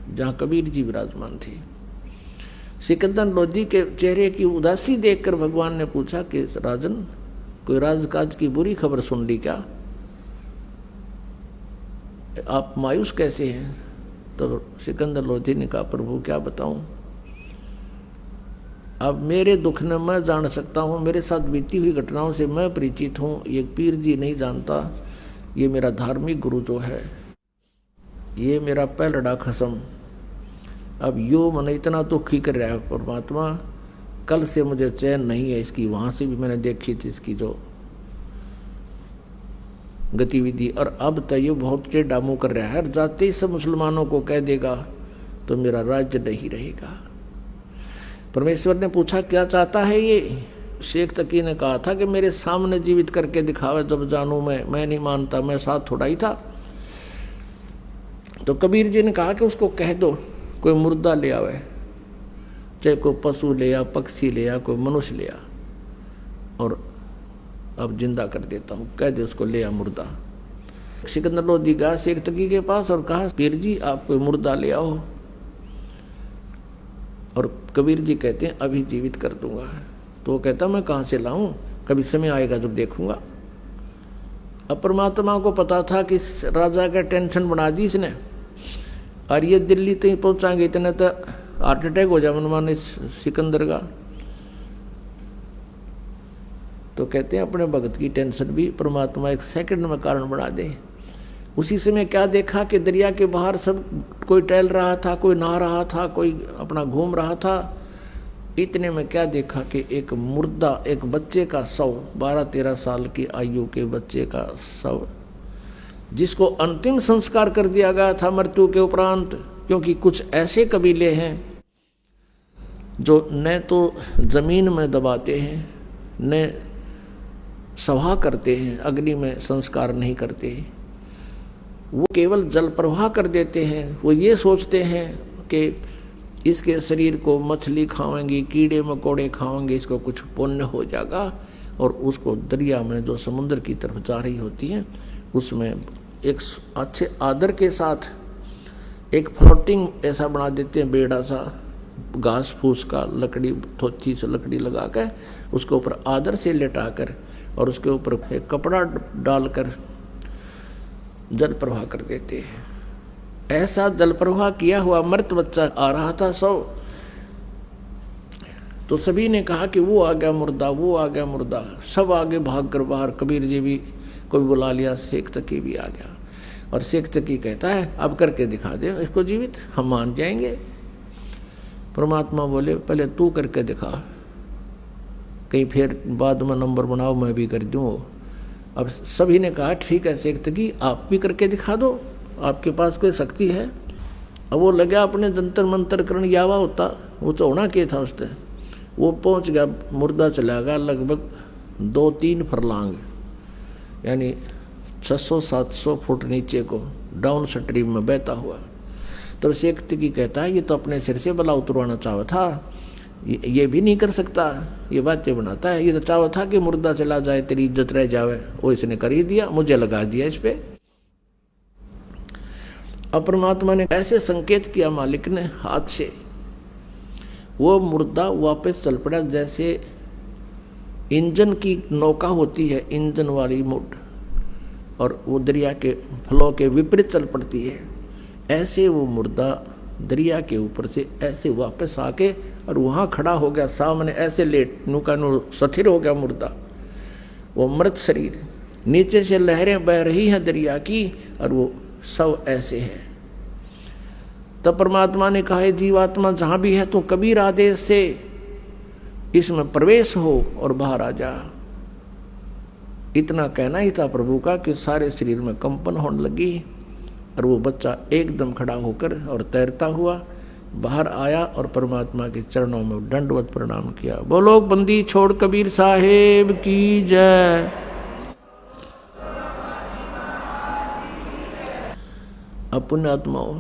S1: जहाँ कबीर जी विराजमान थे। सिकंदर लोधी के चेहरे की उदासी देखकर भगवान ने पूछा कि राजन कोई राजकाज की बुरी खबर सुन ली क्या, आप मायूस कैसे हैं। तो सिकंदर लोधी ने कहा प्रभु क्या बताऊं, अब मेरे दुख ने मैं जान सकता हूँ, मेरे साथ बीती हुई घटनाओं से मैं परिचित हूँ, ये पीर जी नहीं जानता। ये मेरा धार्मिक गुरु जो है, ये मेरा पहलड़ा खसम, अब यो मन इतना दुखी कर रहा है परमात्मा, कल से मुझे चैन नहीं है इसकी। वहाँ से भी मैंने देखी थी इसकी जो गतिविधि, और अब तो ये बहुत टेढ़ा मुँह कर रहा है, जाते ही सब मुसलमानों को कह देगा तो मेरा राज्य नहीं रहेगा। परमेश्वर ने पूछा क्या चाहता है ये। शेख तकी ने कहा था कि मेरे सामने जीवित करके दिखावे, जब जानूं मैं नहीं मानता, मैं साथ थोड़ा ही था। तो कबीर जी ने कहा कि उसको कह दो कोई मुर्दा ले आवे, चाहे कोई पशु ले आ, पक्षी ले आ, कोई मनुष्य ले आ, और अब जिंदा कर देता हूँ, कह दे उसको ले आ मुर्दा। सिकंदर लोधी गया शेख तकी के पास और कहा पीर जी आप कोई मुर्दा ले आओ, और कबीर जी कहते हैं अभी जीवित कर दूंगा। तो वो कहता मैं कहाँ से लाऊं, कभी समय आएगा जब देखूंगा। अब परमात्मा को पता था कि राजा का टेंशन बना दी इसने, और ये दिल्ली तक पहुंचाएंगे इतने तो हार्ट अटैक हो जाए मनमाने सिकंदर का। तो कहते हैं अपने भगत की टेंशन भी परमात्मा एक सेकंड में कारण बना दे। उसी समय क्या देखा कि दरिया के बाहर सब कोई टहल रहा था, कोई नहा रहा था, कोई अपना घूम रहा था। इतने में क्या देखा कि एक मुर्दा, एक बच्चे का शव, 12-13 साल की आयु के बच्चे का शव, जिसको अंतिम संस्कार कर दिया गया था मृत्यु के उपरांत। क्योंकि कुछ ऐसे कबीले हैं जो न तो जमीन में दबाते हैं, न सभा करते हैं, अग्नि में संस्कार नहीं करते, वो केवल जल प्रवाह कर देते हैं। वो ये सोचते हैं कि इसके शरीर को मछली खाएंगी, कीड़े मकोड़े खाएंगे, इसको कुछ पुण्य हो जाएगा, और उसको दरिया में जो समुद्र की तरफ जा रही होती है उसमें एक अच्छे आदर के साथ एक फ्लोटिंग ऐसा बना देते हैं, बेड़ा सा घास फूस का, लकड़ी, थोची से लकड़ी लगा कर उसके ऊपर आदर से लेटाकर और उसके ऊपर एक कपड़ा डालकर जल प्रवाह कर देते हैं। ऐसा जल प्रवाह किया हुआ मृत बच्चा आ रहा था शव, तो सभी ने कहा कि वो आ गया मुर्दा, वो आ गया मुर्दा। सब आगे भाग कर बाहर, कबीर जी भी कोई बुला लिया, शेख तकी भी आ गया। और शेख तकी कहता है अब करके दिखा दे इसको जीवित, हम मान जाएंगे। परमात्मा बोले पहले तू करके दिखा, कहीं फिर बाद में नंबर बनाओ मैं भी कर दूँ। अब सभी ने कहा ठीक है शेख तकी, आप भी करके दिखा दो, आपके पास कोई शक्ति है। अब वो लगा अपने जंतर मंतर करण, यावा होता वो तो होना क्या था उससे। वो पहुंच गया, मुर्दा चला गया लगभग 2-3 फरलांग, यानी 600-700 फुट नीचे को डाउन स्ट्रीम में बहता हुआ। तो शेख तकी कहता है ये तो अपने सिर से बला उतरवाना चाहा था, ये भी नहीं कर सकता, ये बातें बनाता है। ये तो चाहा था कि मुर्दा चला जाए, तेरी इज्जत रह जावे, वो इसने कर ही दिया, मुझे लगा दिया इस पे। अब परमात्मा ने ऐसे संकेत किया मालिक ने हाथ से, वो मुर्दा वापस चल पड़ा जैसे इंजन की नौका होती है, इंजन वाली मोट, और वो दरिया के फ्लो के विपरीत चल पड़ती है। ऐसे वो मुर्दा दरिया के ऊपर से ऐसे वापस आके और वहाँ खड़ा हो गया सामने, ऐसे लेट नुका नु सथिर हो गया मुर्दा, वो मृत शरीर। नीचे से लहरें बह रही हैं दरिया की और वो सब ऐसे है। तब परमात्मा ने कहा जीवात्मा जहाँ भी है तो कबीर आदेश से इसमें प्रवेश हो और बाहर आ जा। इतना कहना ही था प्रभु का कि सारे शरीर में कंपन होने लगी और वो बच्चा एकदम खड़ा होकर और तैरता हुआ बाहर आया और परमात्मा के चरणों में दंडवत प्रणाम किया। बोलो बंदी छोड़ कबीर साहेब की जय। पुण्यात्माओं,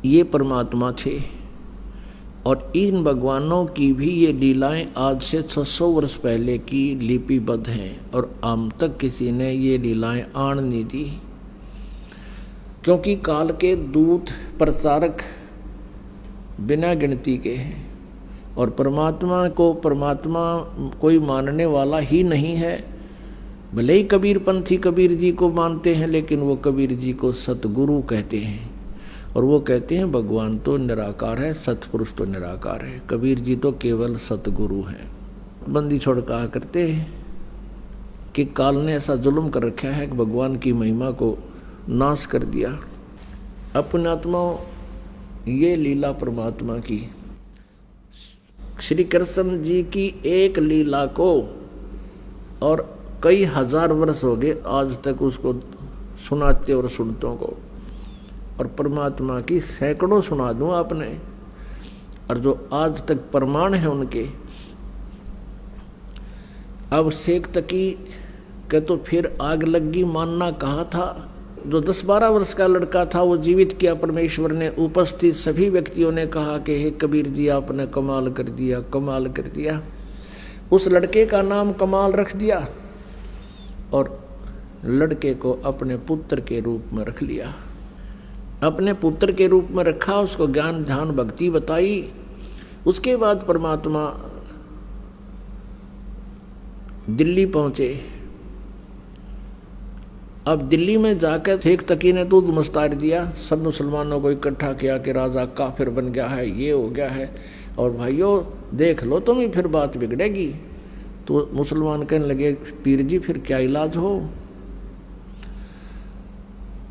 S1: ये परमात्मा थे और इन भगवानों की भी ये लीलाएं आज से 600 वर्ष पहले की लिपिबद्ध हैं और आम तक किसी ने ये लीलाएं आन नहीं दी, क्योंकि काल के दूत प्रचारक बिना गिनती के हैं और परमात्मा को परमात्मा कोई मानने वाला ही नहीं है। भले ही कबीर पंथी कबीर जी को मानते हैं, लेकिन वो कबीर जी को सतगुरु कहते हैं और वो कहते हैं भगवान तो निराकार है, सतपुरुष तो निराकार है, कबीर जी तो केवल सतगुरु हैं। बंदी छोड़ कहा करते हैं कि काल ने ऐसा जुल्म कर रखा है कि भगवान की महिमा को नाश कर दिया। अपने आत्माओं, ये लीला परमात्मा की, श्री कृष्ण जी की एक लीला को और कई हजार वर्ष हो गए आज तक उसको सुनाते और सुनतों को, और परमात्मा की सैकड़ों सुना दूं आपने, और जो आज तक प्रमाण है उनके। अब शेख तकी के तो फिर आग लगी मानना कहा था। जो 10-12 वर्ष का लड़का था वो जीवित किया परमेश्वर ने। उपस्थित सभी व्यक्तियों ने कहा कि हे कबीर जी आपने कमाल कर दिया, कमाल कर दिया। उस लड़के का नाम कमाल रख दिया और लड़के को अपने पुत्र के रूप में रख लिया। अपने पुत्र के रूप में रखा, उसको ज्ञान ध्यान भक्ति बताई। उसके बाद परमात्मा दिल्ली पहुंचे। अब दिल्ली में जाकर शेख तकी ने दूध मस्तार दिया, सब मुसलमानों को इकट्ठा किया कि राजा काफिर बन गया है, ये हो गया है। और भाइयों देख लो तुम ही, फिर बात बिगड़ेगी। तो मुसलमान कहने लगे पीर जी फिर क्या इलाज हो?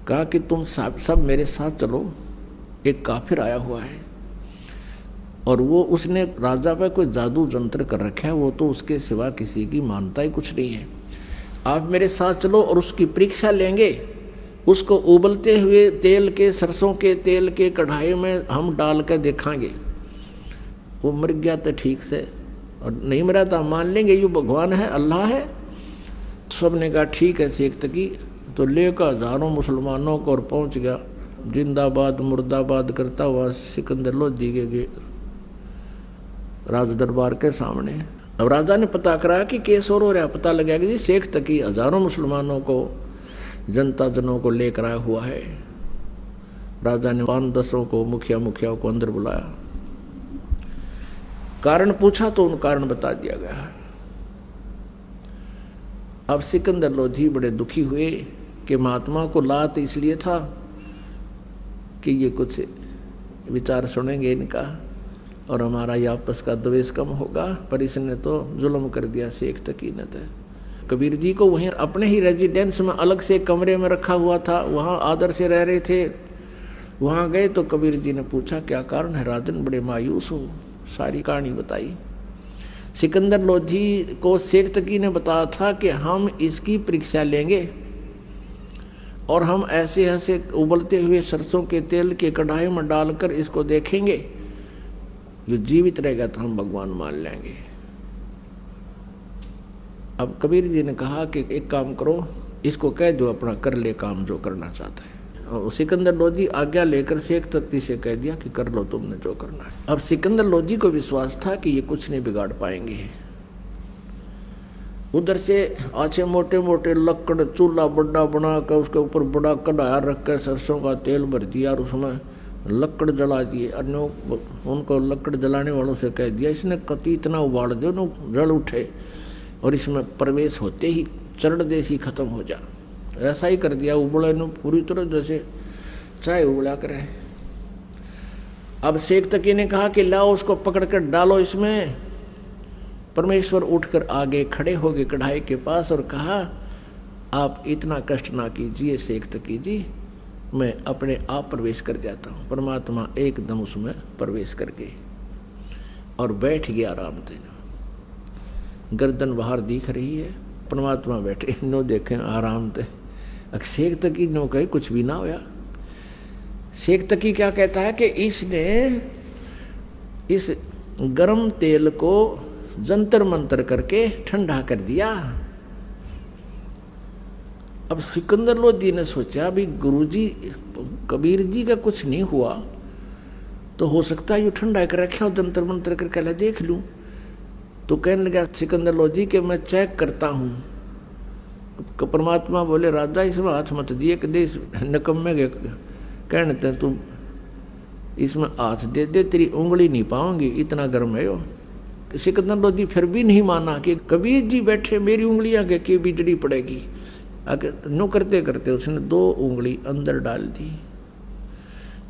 S1: कहा कि तुम सब मेरे साथ चलो, एक काफिर आया हुआ है और वो उसने राजा पे कोई जादू जंत्र कर रखा है, वो तो उसके सिवा किसी की मानता ही कुछ नहीं है। आप मेरे साथ चलो और उसकी परीक्षा लेंगे। उसको उबलते हुए तेल के, सरसों के तेल के कढ़ाई में हम डाल कर देखांगे। वो मर गया तो ठीक से, और नहीं मरा तो मान लेंगे ये भगवान है, अल्लाह है। तो सब ने कहा ठीक है शेख तकी। तो लेकर हजारों मुसलमानों को और पहुंच गया जिंदाबाद मुर्दाबाद करता हुआ सिकंदर लोधी के राज दरबार के सामने। अब राजा ने पता करा कि केस और हो रहा, पता लगा कि जी शेख तकी हजारों मुसलमानों को, जनता जनों को लेकर आया हुआ है। राजा ने 5-10 को, मुखिया को अंदर बुलाया, कारण पूछा तो उन कारण बता दिया गया। अब सिकंदर लोधी बड़े दुखी हुए कि महात्मा को लात इसलिए था कि ये कुछ विचार सुनेंगे इनका और हमारा ये आपस का द्वेष कम होगा, पर इसने तो जुल्म कर दिया शेख तकी ने। तो कबीर जी को वहीं अपने ही रेजिडेंस में अलग से कमरे में रखा हुआ था, वहाँ आदर से रह रहे थे। वहाँ गए तो कबीर जी ने पूछा क्या कारण है राजन, बड़े मायूस हो? सारी कहानी बताई। सिकंदर लोधी को शेख तकी ने बताया था कि हम इसकी परीक्षा लेंगे और हम ऐसे ऐसे उबलते हुए सरसों के तेल के कढ़ाई में डालकर इसको देखेंगे, जो जीवित रहेगा तो हम भगवान मान लेंगे। अब कबीर जी ने कहा कि एक काम करो, इसको कह दो अपना कर ले काम जो करना चाहता है। और सिकंदर लोधी आज्ञा लेकर शेख तकी से कह दिया कि कर लो तुमने जो करना है। अब सिकंदर लोधी को विश्वास था कि ये कुछ नहीं बिगाड़ पाएंगे। उधर से अच्छे मोटे मोटे लकड़ चूल्हा बड़ा बना कर उसके ऊपर बड़ा कढ़ाया रख कर सरसों का तेल भर दिया और उसमें लकड़ जला दिए। अन्य उनको लकड़ जलाने वालों से कह दिया इसने कति इतना उबाल दो न जल उठे और इसमें प्रवेश होते ही चरण देसी खत्म हो जा। ऐसा ही कर दिया, उबले न पूरी तरह जैसे चाय उबला करे। अब शेख तकी ने कहा कि लाओ उसको पकड़ कर डालो इसमें। परमेश्वर उठकर आगे खड़े हो गए कढ़ाई के पास और कहा आप इतना कष्ट ना कीजिए शेख तकी जी, मैं अपने आप प्रवेश कर जाता हूँ। परमात्मा एकदम उसमें प्रवेश कर गए और बैठ गया आराम से। गर्दन बाहर दिख रही है, परमात्मा बैठे नो देखें आराम से। शेख तकी नो कहे कुछ भी ना होया। शेख तकी क्या कहता है कि इसने इस गर्म तेल को जंतर मंतर करके ठंडा कर दिया। अब सिकंदर लोधी ने सोचा भी गुरुजी कबीर जी का कुछ नहीं हुआ तो हो सकता है ये ठंडा कर रखे और जंतर मंतर करके ला देख लूं। तो कहने लगा सिकंदर लोधी के मैं चेक करता हूं। परमात्मा बोले राजा इसमें हाथ मत दिए कि दे नकम्मे के कहने ते तू इसमें हाथ दे दे, तेरी उंगली नहीं पाऊंगी, इतना गर्म है यो। सिकंदर लोधी फिर भी नहीं माना कि कबीर जी बैठे मेरी उंगलियां के बिजली पड़ेगी। आगे नो करते करते उसने 2 उंगली अंदर डाल दी।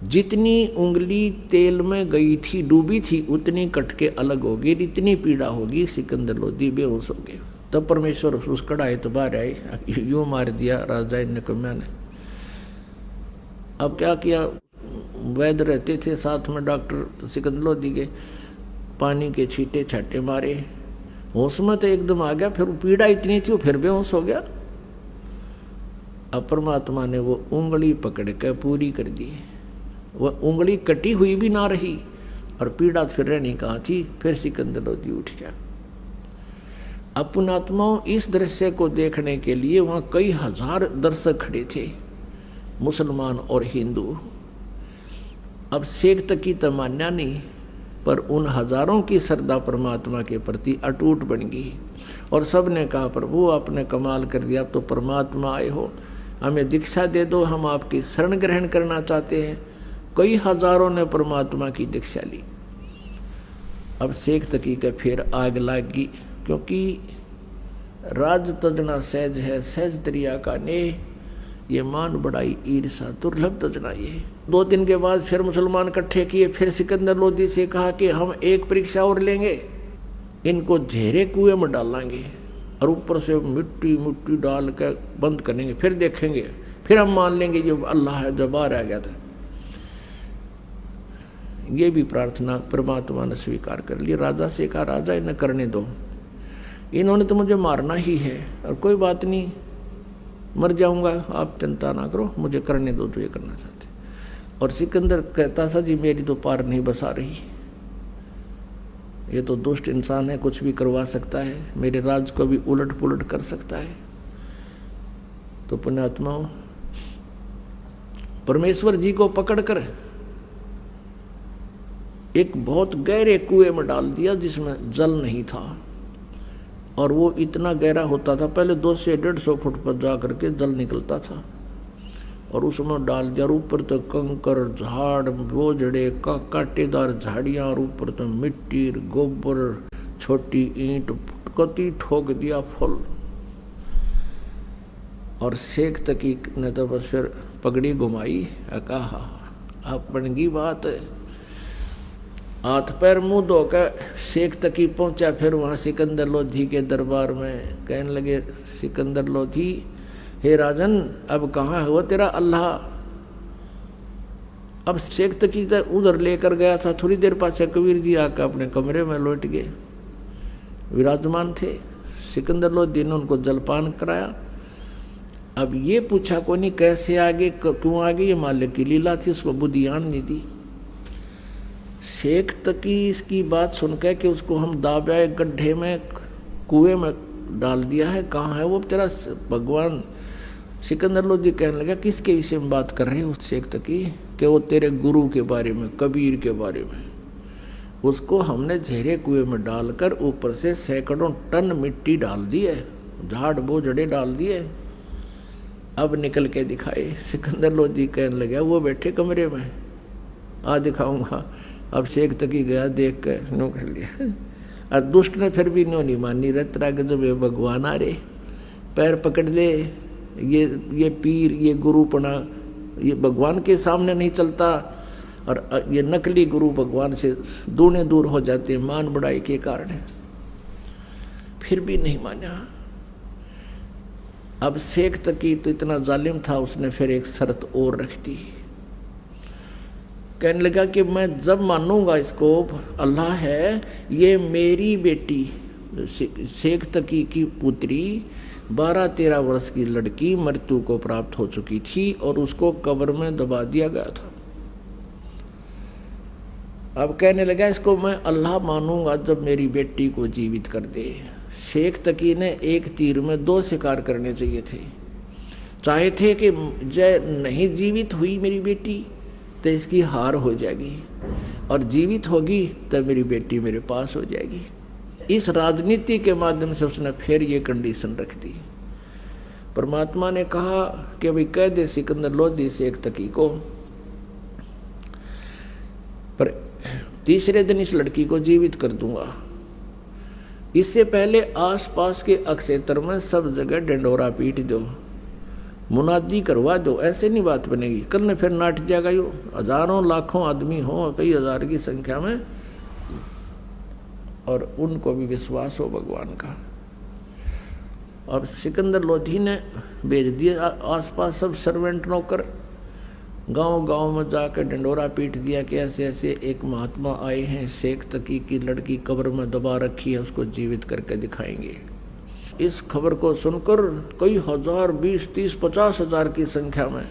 S1: जितनी उंगली तेल में गई थी डूबी थी उतनी कट के अलग होगी, इतनी पीड़ा होगी। सिकंदर लोधी बेहोश हो गए। तब परमेश्वर उस कढ़ाई तो बाहर आए, यूं मार दिया राजा नकम्या ने। अब क्या किया, वैद्य रहते थे साथ में डॉक्टर सिकंदर लोधी के, पानी के छींटे छाटे मारे, होश में तो एकदम आ गया। फिर पीड़ा इतनी थी वो फिर बेहोश हो गया। अब परमात्मा ने वो उंगली पकड़ कर पूरी कर दी। वह उंगली कटी हुई भी ना रही और पीड़ा फिर रहनी कहाँ थी। फिर सिकंदर लोधी उठ गया। अब पुण्यात्माओं इस दृश्य को देखने के लिए वहां कई हजार दर्शक खड़े थे, मुसलमान और हिंदू। अब शेख तकी तो मान्या नहीं, पर उन हजारों की श्रद्धा परमात्मा के प्रति अटूट बन गई और सब ने कहा प्रभु आपने कमाल कर दिया, अब तो परमात्मा आए हो, हमें दीक्षा दे दो, हम आपकी शरण ग्रहण करना चाहते हैं। कई हजारों ने परमात्मा की दीक्षा ली। अब शेख तकी का फिर आग लागी, क्योंकि राज तजना सहज है सहज तरिया का ने, ये मान बढ़ाई ईर्षा दुर्लभ तजना ये। 2 दिन के बाद फिर मुसलमान इकट्ठे किए, फिर सिकंदर लोदी से कहा कि हम एक परीक्षा और लेंगे, इनको झेरे कुएं में डालेंगे और ऊपर से मिट्टी मिट्टी डाल के बंद करेंगे, फिर देखेंगे, फिर हम मान लेंगे जो अल्लाह है, जो बाहर आ गया था। ये भी प्रार्थना परमात्मा ने स्वीकार कर ली। राजा से कहा, राजा इन्हें करने दो, इन्होंने तो मुझे मारना ही है, और कोई बात नहीं, मर जाऊंगा, आप चिंता ना करो, मुझे करने दो जो ये करना चाहते। और सिकंदर कहता था, जी मेरी तो पार नहीं बसा रही, ये तो दुष्ट इंसान है, कुछ भी करवा सकता है, मेरे राज को भी उलट पुलट कर सकता है। तो पुण्यात्माओं, परमेश्वर जी को पकड़कर एक बहुत गहरे कुएं में डाल दिया जिसमें जल नहीं था, और वो इतना गहरा होता था, पहले 200 से 150 फुट पर जा करके जल निकलता था, और उसमें डाल दिया। ऊपर तो कंकर, झाड़, बोझड़े, कांटेदार झाड़ियाँ, और ऊपर तो मिट्टी, गोबर, छोटी ईंट कति ठोक दिया फल। और शेख तकीक ने तो बस फिर पगड़ी घुमाई, कहा अब बन गई बात। हाथ पैर मुंह धोकर शेख तकी पहुंचा, फिर वहां सिकंदर लोधी के दरबार में कहने लगे, सिकंदर लोधी, हे राजन, अब कहाँ हुआ तेरा अल्लाह? अब शेख तकी तो उधर लेकर गया था, थोड़ी देर पाछे कबीर जी आकर अपने कमरे में लौट गए, विराजमान थे। सिकंदर लोधी ने उनको जलपान कराया। अब ये पूछा को नहीं कैसे आगे, क्यों आगे, ये मालिक की लीला थी, उसको बुद्धियान नहीं दी। शेख तकी इसकी बात सुनकर कि उसको हम दाबे गड्ढे में, कुएं में डाल दिया है, कहाँ है वो तेरा भगवान? सिकंदर लोधी कहने लगा, किसके विषय में बात कर रहे हो शेख तकी? कि वो तेरे गुरु के बारे में, कबीर के बारे में। उसको हमने झेरे कुएं में डालकर ऊपर से सैकड़ों टन मिट्टी डाल दी है, झाड़ बोझड़े डाल दिए, अब निकल के दिखाए। सिकंदर लोधी कहने लगा, वो बैठे कमरे में, आ दिखाऊंगा। अब शेख तकी गया, देख कर नो कर लिया, और दुष्ट ने फिर भी नो नहीं मानी, रतरा के जब ये भगवान आ रहे, पैर पकड़ ले, ये पीर, ये गुरुपना, ये भगवान के सामने नहीं चलता, और ये नकली गुरु भगवान से दूने दूर हो जाते हैं मान बढ़ाई के कारण। फिर भी नहीं माना। अब शेख तकी तो इतना जालिम था, उसने फिर एक शर्त और रख दी। कहने लगा कि मैं जब मानूंगा इसको अल्लाह है, ये मेरी बेटी शेख तकी की पुत्री 12-13 वर्ष की लड़की मृत्यु को प्राप्त हो चुकी थी, और उसको कब्र में दबा दिया गया था। अब कहने लगा, इसको मैं अल्लाह मानूंगा जब मेरी बेटी को जीवित कर दे। शेख तकी ने एक तीर में 2 शिकार करने चाहिए थे। चाहे थे कि जय नहीं जीवित हुई मेरी बेटी तो इसकी हार हो जाएगी, और जीवित होगी तो मेरी बेटी मेरे पास हो जाएगी। इस राजनीति के माध्यम से उसने फिर ये कंडीशन रख दी। परमात्मा ने कहा कि भाई कह दे सिकंदर लोधी शेख तकी को, पर तीसरे दिन इस लड़की को जीवित कर दूंगा। इससे पहले आसपास के अक्षेत्र में सब जगह डंडोरा पीट दो, मुनादी करवा दो, ऐसे नहीं बात बनेगी। कल ने फिर नाट जाएगा, यो हजारों लाखों आदमी हो, कई हजार की संख्या में, और उनको भी विश्वास हो भगवान का। अब सिकंदर लोधी ने भेज दिए आसपास सब सर्वेंट नौकर, गांव गांव में जाकर डंडोरा पीट दिया कि ऐसे ऐसे एक महात्मा आए हैं, शेख तकी की लड़की कब्र में दबा रखी है, उसको जीवित करके दिखाएंगे। इस खबर को सुनकर कई हजार, 20, 30, 50 हजार की संख्या में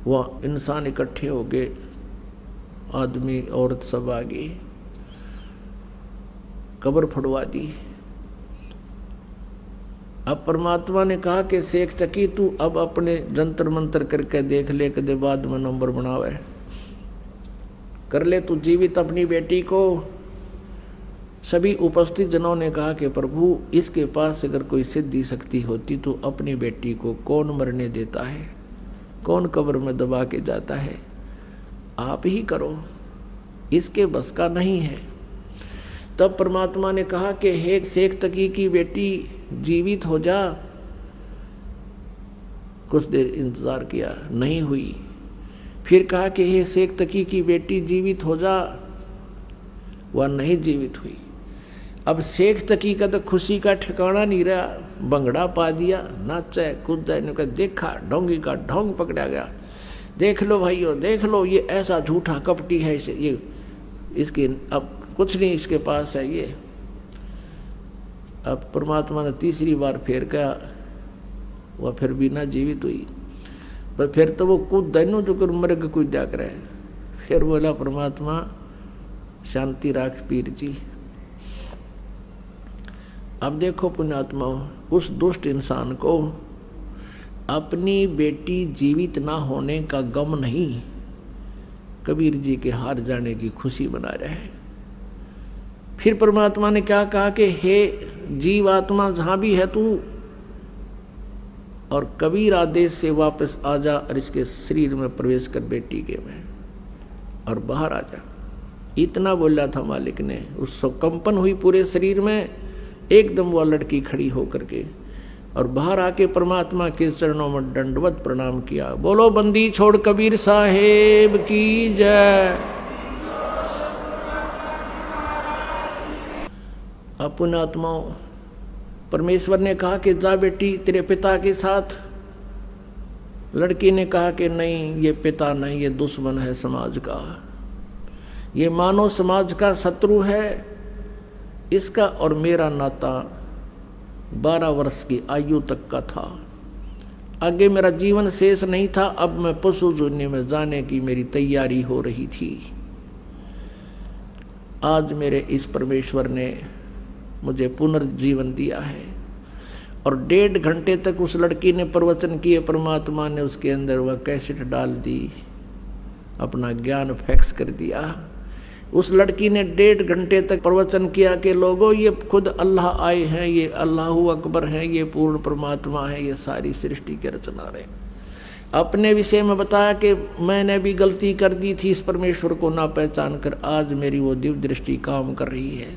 S1: वह इंसान इकट्ठे हो गए, आदमी औरत सब आ गई, कब्र फुड़वा दी। अब परमात्मा ने कहा कि शेख तकी तू अब अपने जंतर मंतर करके देख ले, कदे बाद में नंबर बनावे, कर ले तू जीवित अपनी बेटी को। सभी उपस्थित जनों ने कहा कि प्रभु इसके पास अगर कोई सिद्धि शक्ति होती तो अपनी बेटी को कौन मरने देता है, कौन कब्र में दबा के जाता है, आप ही करो, इसके बस का नहीं है। तब परमात्मा ने कहा कि हे शेख तकी की बेटी जीवित हो जा, कुछ देर इंतज़ार किया, नहीं हुई। फिर कहा कि हे शेख तकी की बेटी जीवित हो जा, वह नहीं जीवित हुई। अब शेख तकी का तो खुशी का ठिकाना नहीं रहा, बंगड़ा पा दिया, नाचा कूदा, ने कहा देखा ढोंगी का ढोंग पकड़ा गया। देख लो भाइयों, देख लो, ये ऐसा झूठा कपटी है, ये इसके अब कुछ नहीं इसके पास है ये। अब परमात्मा ने तीसरी बार फिर कहा, वह फिर भी ना जीवित हुई। पर फिर तो वो कूद दैनो जो कर मृग कूद जा कर। फिर बोला परमात्मा शांति राख पीर जी। अब देखो पुण्यात्मा, उस दुष्ट इंसान को अपनी बेटी जीवित ना होने का गम नहीं, कबीर जी के हार जाने की खुशी बना रहे। फिर परमात्मा ने क्या कहा कि हे जीव आत्मा जहां भी है तू, और कबीर आदेश से वापस आ जा और इसके शरीर में प्रवेश कर बेटी के में और बाहर आ जा। इतना बोला था मालिक ने। उस कंपन हुई पूरे शरीर में, एकदम वह लड़की खड़ी होकर के और बाहर आके परमात्मा के चरणों में दंडवत प्रणाम किया। बोलो बंदी छोड़ कबीर साहेब की जय। पुण्यात्माओं, परमेश्वर ने कहा कि जा बेटी तेरे पिता के साथ। लड़की ने कहा कि नहीं, ये पिता नहीं, ये दुश्मन है समाज का, ये मानव समाज का शत्रु है। इसका और मेरा नाता 12 वर्ष की आयु तक का था, आगे मेरा जीवन शेष नहीं था। अब मैं पशु जोनी में जाने की मेरी तैयारी हो रही थी। आज मेरे इस परमेश्वर ने मुझे पुनर्जीवन दिया है। और 1.5 घंटे तक उस लड़की ने प्रवचन किए। परमात्मा ने उसके अंदर वह कैसेट डाल दी, अपना ज्ञान फैक्स कर दिया। उस लड़की ने 1.5 घंटे तक प्रवचन किया कि लोगों ये खुद अल्लाह आए हैं, ये अल्लाहु अकबर हैं, ये पूर्ण परमात्मा है, ये सारी सृष्टि के रचना रहे। अपने विषय में बताया कि मैंने भी गलती कर दी थी इस परमेश्वर को ना पहचान कर, आज मेरी वो दिव्य दृष्टि काम कर रही है।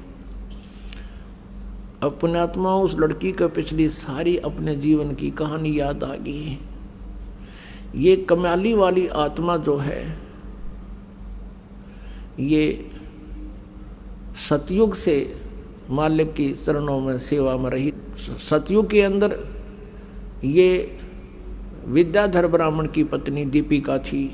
S1: अब पुण्यात्मा, उस लड़की को पिछली सारी अपने जीवन की कहानी याद आ गई। ये कमाली वाली आत्मा जो है, ये सतयुग से मालिक की चरणों में सेवा में रही। सतयुग के अंदर ये विद्याधर ब्राह्मण की पत्नी दीपिका थी।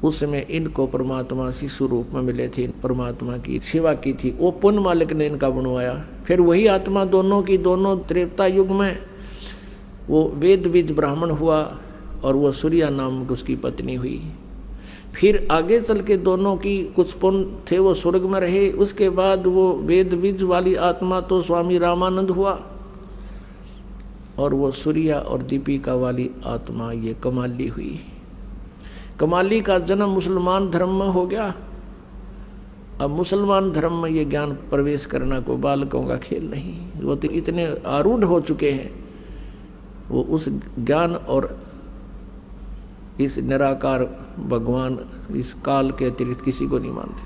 S1: उसमें इनको परमात्मा शिशु रूप में मिले थे, परमात्मा की सेवा की थी। वो पुण्य मालिक ने इनका बनवाया। फिर वही आत्मा दोनों की दोनों त्रेता युग में वो वेद बीज ब्राह्मण हुआ और वो सूर्या नाम की उसकी पत्नी हुई। फिर आगे चल के दोनों की कुछ पुण्य थे, वो स्वर्ग में रहे। उसके बाद वो वेद बीज वाली आत्मा तो स्वामी रामानंद हुआ और वो सूर्या और दीपिका वाली आत्मा ये कमाली हुई। कमाली का जन्म मुसलमान धर्म में हो गया। अब मुसलमान धर्म में ये ज्ञान प्रवेश करना कोई बालकों का खेल नहीं। वो तो इतने आरूढ़ हो चुके हैं, वो उस ज्ञान और इस निराकार भगवान, इस काल के अतिरिक्त किसी को नहीं मानते।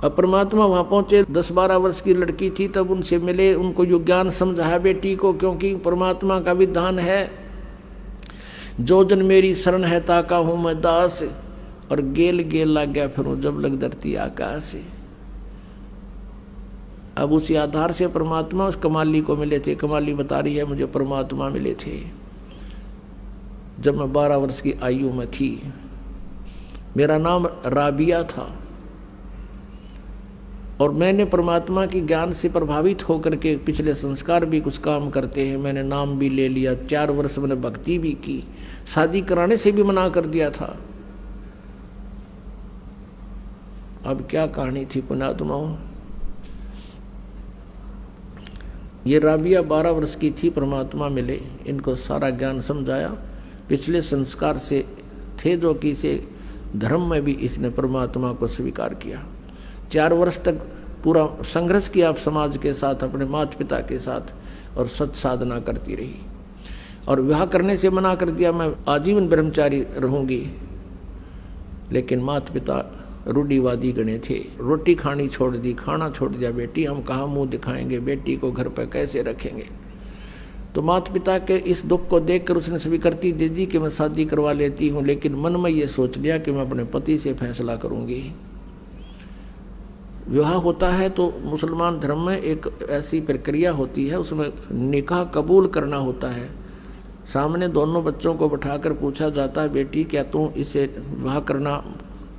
S1: अब परमात्मा वहाँ पहुँचे। 10-12 वर्ष की लड़की थी, तब उनसे मिले, उनको यो ज्ञान समझाया बेटी को, क्योंकि परमात्मा का विधान है जो जन मेरी शरण है ताका हूँ मैं दास, और गेल गेल लग गया फिर जब लग धरती आकाश। अब उसी आधार से परमात्मा उस कमाली को मिले थे। कमाली बता रही है मुझे परमात्मा मिले थे जब मैं 12 वर्ष की आयु में थी। मेरा नाम राबिया था और मैंने परमात्मा की ज्ञान से प्रभावित होकर के पिछले संस्कार भी कुछ काम करते हैं। मैंने नाम भी ले लिया, 4 वर्ष मैंने भक्ति भी की, शादी कराने से भी मना कर दिया था। अब क्या कहानी थी पुण्यात्माओं। ये राबिया 12 वर्ष की थी, परमात्मा मिले, इनको सारा ज्ञान समझाया। पिछले संस्कार से थे जो कि इसे धर्म में भी इसने परमात्मा को स्वीकार किया। 4 वर्ष तक पूरा संघर्ष किया आप समाज के साथ, अपने माता पिता के साथ, और सत साधना करती रही। और विवाह करने से मना कर दिया, मैं आजीवन ब्रह्मचारी रहूंगी। लेकिन माता पिता रूढ़िवादी गणे थे। रोटी खानी छोड़ दी, खाना छोड़ दिया। बेटी हम कहाँ मुंह दिखाएंगे, बेटी को घर पर कैसे रखेंगे। तो माता पिता के इस दुख को देखकर उसने स्वीकृति दे दी कि मैं शादी करवा लेती हूँ, लेकिन मन में ये सोच लिया कि मैं अपने पति से फैसला करूँगी। विवाह होता है तो मुसलमान धर्म में एक ऐसी प्रक्रिया होती है, उसमें निकाह कबूल करना होता है। सामने दोनों बच्चों को बिठाकर पूछा जाता है, बेटी क्या तू इसे विवाह करना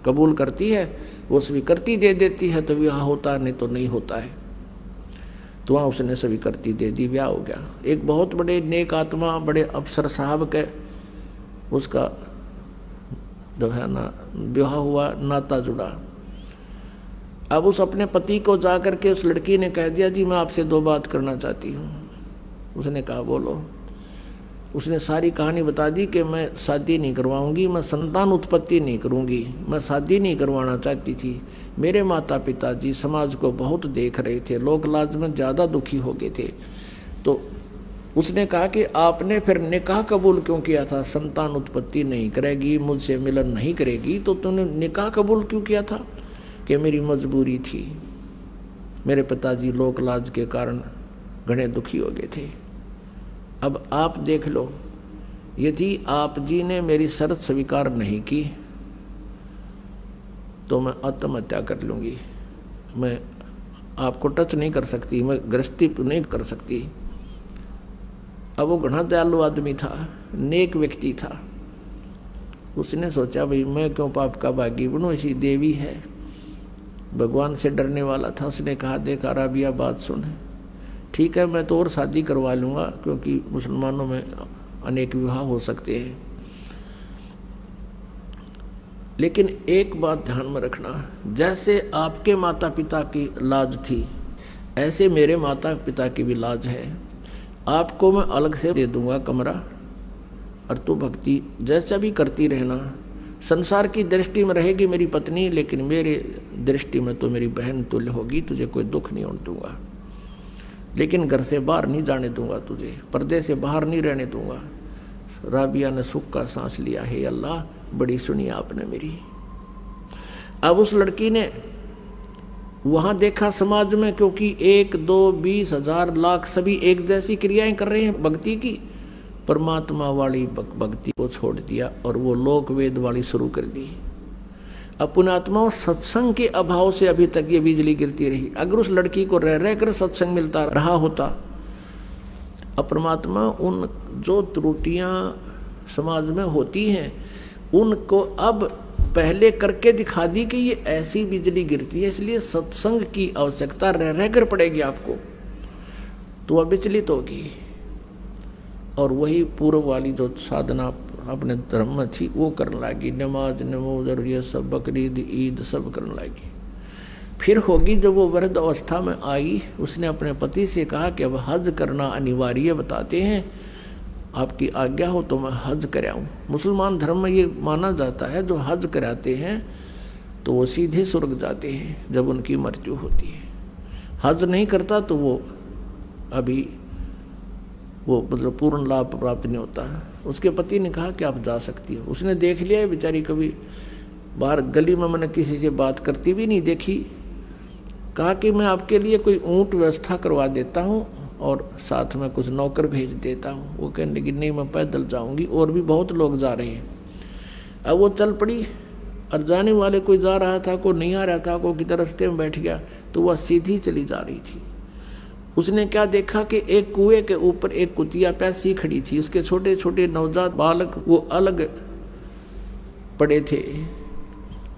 S1: कबूल करती है? वो स्वीकृति दे देती है तो विवाह होता है, नहीं तो नहीं होता है। तो वहाँ उसने स्वीकृति दे दी, ब्याह हो गया। एक बहुत बड़े नेक आत्मा, बड़े अफसर साहब के उसका जो है ना विवाह हुआ, नाता जुड़ा। अब उस अपने पति को जा करके उस लड़की ने कह दिया, जी मैं आपसे 2 बात करना चाहती हूँ। उसने कहा बोलो। उसने सारी कहानी बता दी कि मैं शादी नहीं करवाऊंगी, मैं संतान उत्पत्ति नहीं करूंगी, मैं शादी नहीं करवाना चाहती थी। मेरे माता पिता जी समाज को बहुत देख रहे थे, लोक लाज में ज़्यादा दुखी हो गए थे। तो उसने कहा कि आपने फिर निकाह कबूल क्यों किया था? संतान उत्पत्ति नहीं करेगी, मुझसे मिलन नहीं करेगी, तो तुमने निकाह कबूल क्यों किया था? कि मेरी मजबूरी थी, मेरे पिताजी लोक लाज के कारण घने दुखी हो गए थे। अब आप देख लो, यदि आप जी ने मेरी शर्त स्वीकार नहीं की तो मैं आत्महत्या कर लूँगी, मैं आपको टच नहीं कर सकती, मैं गृहस्थी नहीं कर सकती। अब वो घना दयालु आदमी था, नेक व्यक्ति था। उसने सोचा भाई मैं क्यों पाप का भागी बनूं, ऐसी देवी है, भगवान से डरने वाला था। उसने कहा देखा राबिया बात सुन, ठीक है मैं तो और शादी करवा लूँगा, क्योंकि मुसलमानों में अनेक विवाह हो सकते हैं, लेकिन एक बात ध्यान में रखना, जैसे आपके माता पिता की लाज थी ऐसे मेरे माता पिता की भी लाज है। आपको मैं अलग से दे दूंगा कमरा, और तू भक्ति जैसा भी करती रहना। संसार की दृष्टि में रहेगी मेरी पत्नी, लेकिन मेरे दृष्टि में तो मेरी बहन तुल्य होगी, तुझे कोई दुख नहीं होने दूंगा, लेकिन घर से बाहर नहीं जाने दूंगा, तुझे पर्दे से बाहर नहीं रहने दूंगा। राबिया ने सुख का सांस लिया, हे अल्लाह बड़ी सुनी आपने मेरी। अब उस लड़की ने वहां देखा समाज में, क्योंकि 1, 2, 20, 1000, लाख सभी एक जैसी क्रियाएं कर रहे हैं भक्ति की, परमात्मा वाली भक्ति को छोड़ दिया और वो लोक वेद वाली शुरू कर दी। अब पुण्यात्माओं सत्संग के अभाव से अभी तक ये बिजली गिरती रही। अगर उस लड़की को रह रहकर सत्संग मिलता रहा होता, अब परमात्मा उन जो त्रुटियां समाज में होती हैं उनको अब पहले करके दिखा दी कि ये ऐसी बिजली गिरती है, इसलिए सत्संग की आवश्यकता रह रहकर पड़ेगी आपको, तो वह विचलित होगी। और वही पूर्व वाली जो साधना अपने धर्म में थी वो करने लगी, नमाज नमोज और ये सब बकरीद ईद सब करने लगी। फिर होगी जब वो वृद्ध अवस्था में आई, उसने अपने पति से कहा कि अब हज करना अनिवार्य बताते हैं, आपकी आज्ञा हो तो मैं हज कराऊं। मुसलमान धर्म में ये माना जाता है जो हज कराते हैं तो वो सीधे स्वर्ग जाते हैं जब उनकी मृत्यु होती है। हज नहीं करता तो वो अभी वो मतलब पूर्ण लाभ प्राप्त नहीं होता है। उसके पति ने कहा कि आप जा सकती हो। उसने देख लिया है बेचारी, कभी बाहर गली में मैंने किसी से बात करती भी नहीं देखी। कहा कि मैं आपके लिए कोई ऊँट व्यवस्था करवा देता हूँ और साथ में कुछ नौकर भेज देता हूँ। वो कहने लगी नहीं मैं पैदल जाऊँगी, और भी बहुत लोग जा रहे हैं। अब वो चल पड़ी और जाने वाले कोई जा रहा था, कोई नहीं आ रहा था, कोई किधर रास्ते में बैठ गया, तो वह सीधी चली जा रही थी। उसने क्या देखा कि एक कुएं के ऊपर एक कुतिया प्यासी खड़ी थी, उसके छोटे छोटे नवजात बालक वो अलग पड़े थे,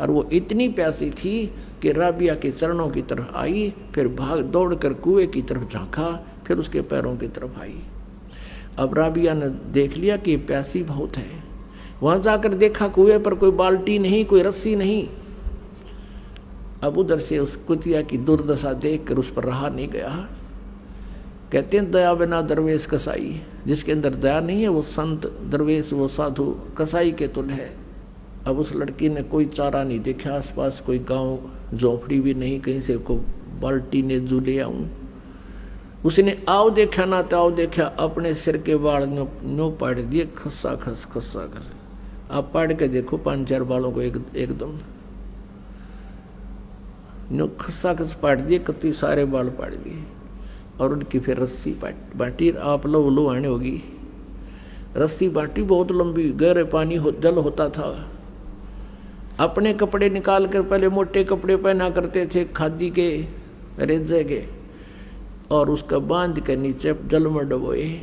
S1: और वो इतनी प्यासी थी कि राबिया के चरणों की तरफ आई, फिर भाग दौड़कर कुएं की तरफ झांका, फिर उसके पैरों की तरफ आई। अब राबिया ने देख लिया कि प्यासी बहुत है। वहां जाकर देखा कुएं पर कोई बाल्टी नहीं, कोई रस्सी नहीं। अब उधर से उस कुतिया की दुर्दशा देखकर उस पर रहा नहीं गया। कहते हैं दया बिना दरवेश कसाई, जिसके अंदर दया नहीं है वो संत दरवेश वो साधु कसाई के तुल्य है। अब उस लड़की ने कोई चारा नहीं देखा, आसपास कोई गांव झोपड़ी भी नहीं, कहीं से को बाल्टी ने जू ले आऊं। उसने आओ देखा ना ताओ देखा, अपने सिर के बाल नो पाड़ दिए, खस्सा खस खस्सा खस। आप पाड़ के देखो 5-4 बालों को एकदम नो खस्सा खस पाड़ दिए, कति सारे बाल पाड़ दिए। और उनकी फिर रस्सी बाटी, आप लो आने होगी। रस्सी बाटी बहुत लंबी, गहरे पानी जल होता था। अपने कपड़े निकाल कर, पहले मोटे कपड़े पहना करते थे खादी के, रेजे के, और उसका बांध के नीचे जल में डबोए,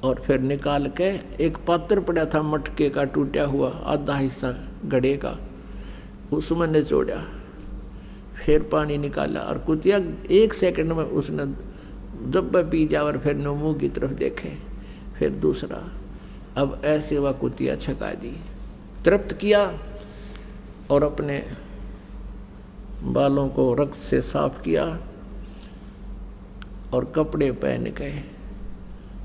S1: और फिर निकाल के एक पात्र पड़ा था मटके का टूटा हुआ आधा हिस्सा घड़े का, उसमें निचोड़ा, फिर पानी निकाला, और कुतिया 1 सेकंड में उसने जब पी जा और फिर मुंह की तरफ देखे, फिर दूसरा। अब ऐसे वह कुतिया छका दी, तृप्त किया, और अपने बालों को रक्त से साफ किया और कपड़े पहन गए।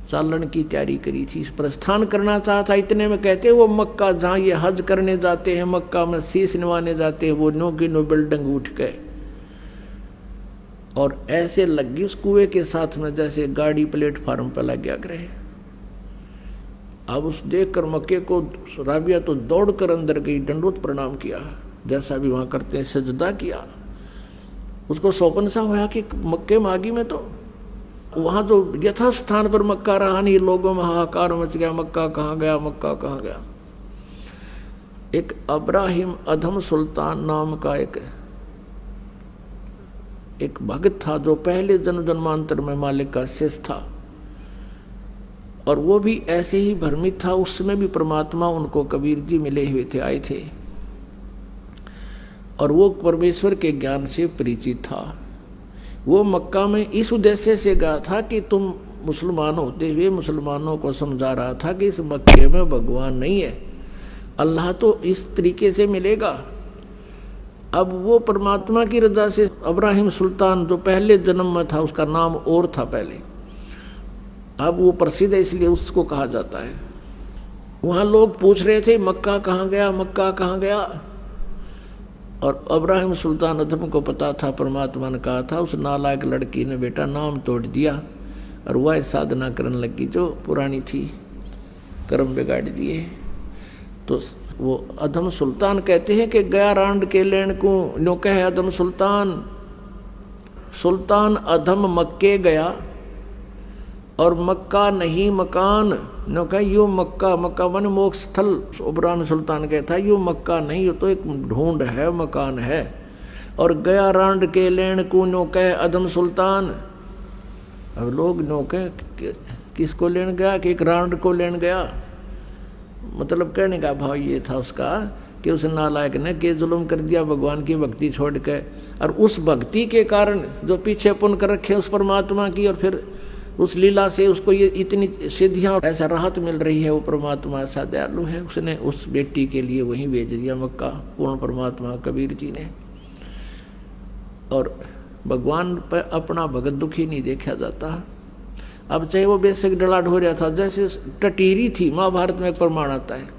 S1: चालन की तैयारी करी थी, प्रस्थान करना चाहता। इतने में कहते वो मक्का, जहाँ ये हज करने जाते हैं, मक्का में शीश निवाने जाते हैं, वो नो की नो बिल्डिंग उठ गए और ऐसे लगी उस कुएं के साथ में जैसे गाड़ी प्लेटफार्म पर लग गया ग्रह। अब उस देखकर मक्के को राबिया तो दौड़कर अंदर गई, दंडोत प्रणाम किया, जैसा भी वहां करते हैं, सजदा किया। उसको सौपन सा हुआ कि मक्के मागी में तो वहां जो यथा स्थान पर मक्का रहा नहीं, लोगों में हाहाकार मच गया, मक्का कहाँ गया, मक्का कहाँ गया। एक अब्राहिम अधम सुल्तान नाम का एक भगत था, जो पहले जन्म जन्मांतर में मालिक का शिष्य था, और वो भी ऐसे ही भ्रमित था। उसमें भी परमात्मा उनको कबीर जी मिले हुए थे, आए थे, और वो परमेश्वर के ज्ञान से परिचित था। वो मक्का में इस उद्देश्य से गया था कि तुम मुसलमान होते हुए मुसलमानों को समझा रहा था कि इस मक्के में भगवान नहीं है, अल्लाह तो इस तरीके से मिलेगा। अब वो परमात्मा की रजा से अब्राहिम सुल्तान जो पहले जन्म में था, उसका नाम और था पहले, अब वो प्रसिद्ध है इसलिए उसको कहा जाता है। वहाँ लोग पूछ रहे थे मक्का कहाँ गया, मक्का कहाँ गया, और अब्राहिम सुल्तान अधम को पता था, परमात्मा ने कहा था। उस नालायक लड़की ने बेटा नाम तोड़ दिया और वह साधना करने लगी जो पुरानी थी, कर्म बिगाड़ दिए। तो वो अधम सुल्तान कहते हैं कि गया रांड के लेन को नो कहे अधम सुल्तान, सुल्तान अधम मक्के गया और मक्का नहीं मकान, नो कहे यो मक्का, मक्का मन मोक्ष स्थल। इब्राहिम सुल्तान कहता यो मक्का नहीं, यो तो एक ढूंढ है, मकान है। और गया रांड के लेन को नो कहे अधम सुल्तान। अब लोग नो कहे किसको लेन गया, कि एक रांड को लेन गया। मतलब कहने का भाव ये था उसका कि उस नालायक ने के जुल्म कर दिया भगवान की भक्ति छोड़ के, और उस भक्ति के कारण जो पीछे पुन कर रखे उस परमात्मा की, और फिर उस लीला से उसको ये इतनी सिद्धियां ऐसा राहत मिल रही है। वो परमात्मा ऐसा दयालु है, उसने उस बेटी के लिए वहीं भेज दिया मक्का, पूर्ण परमात्मा कबीर जी ने। और भगवान पर अपना भगत दुखी नहीं देखा जाता। अब चाहे वो बेसिक डलाड हो रहा था, जैसे टटीरी थी, महाभारत में एक प्रमाण आता है,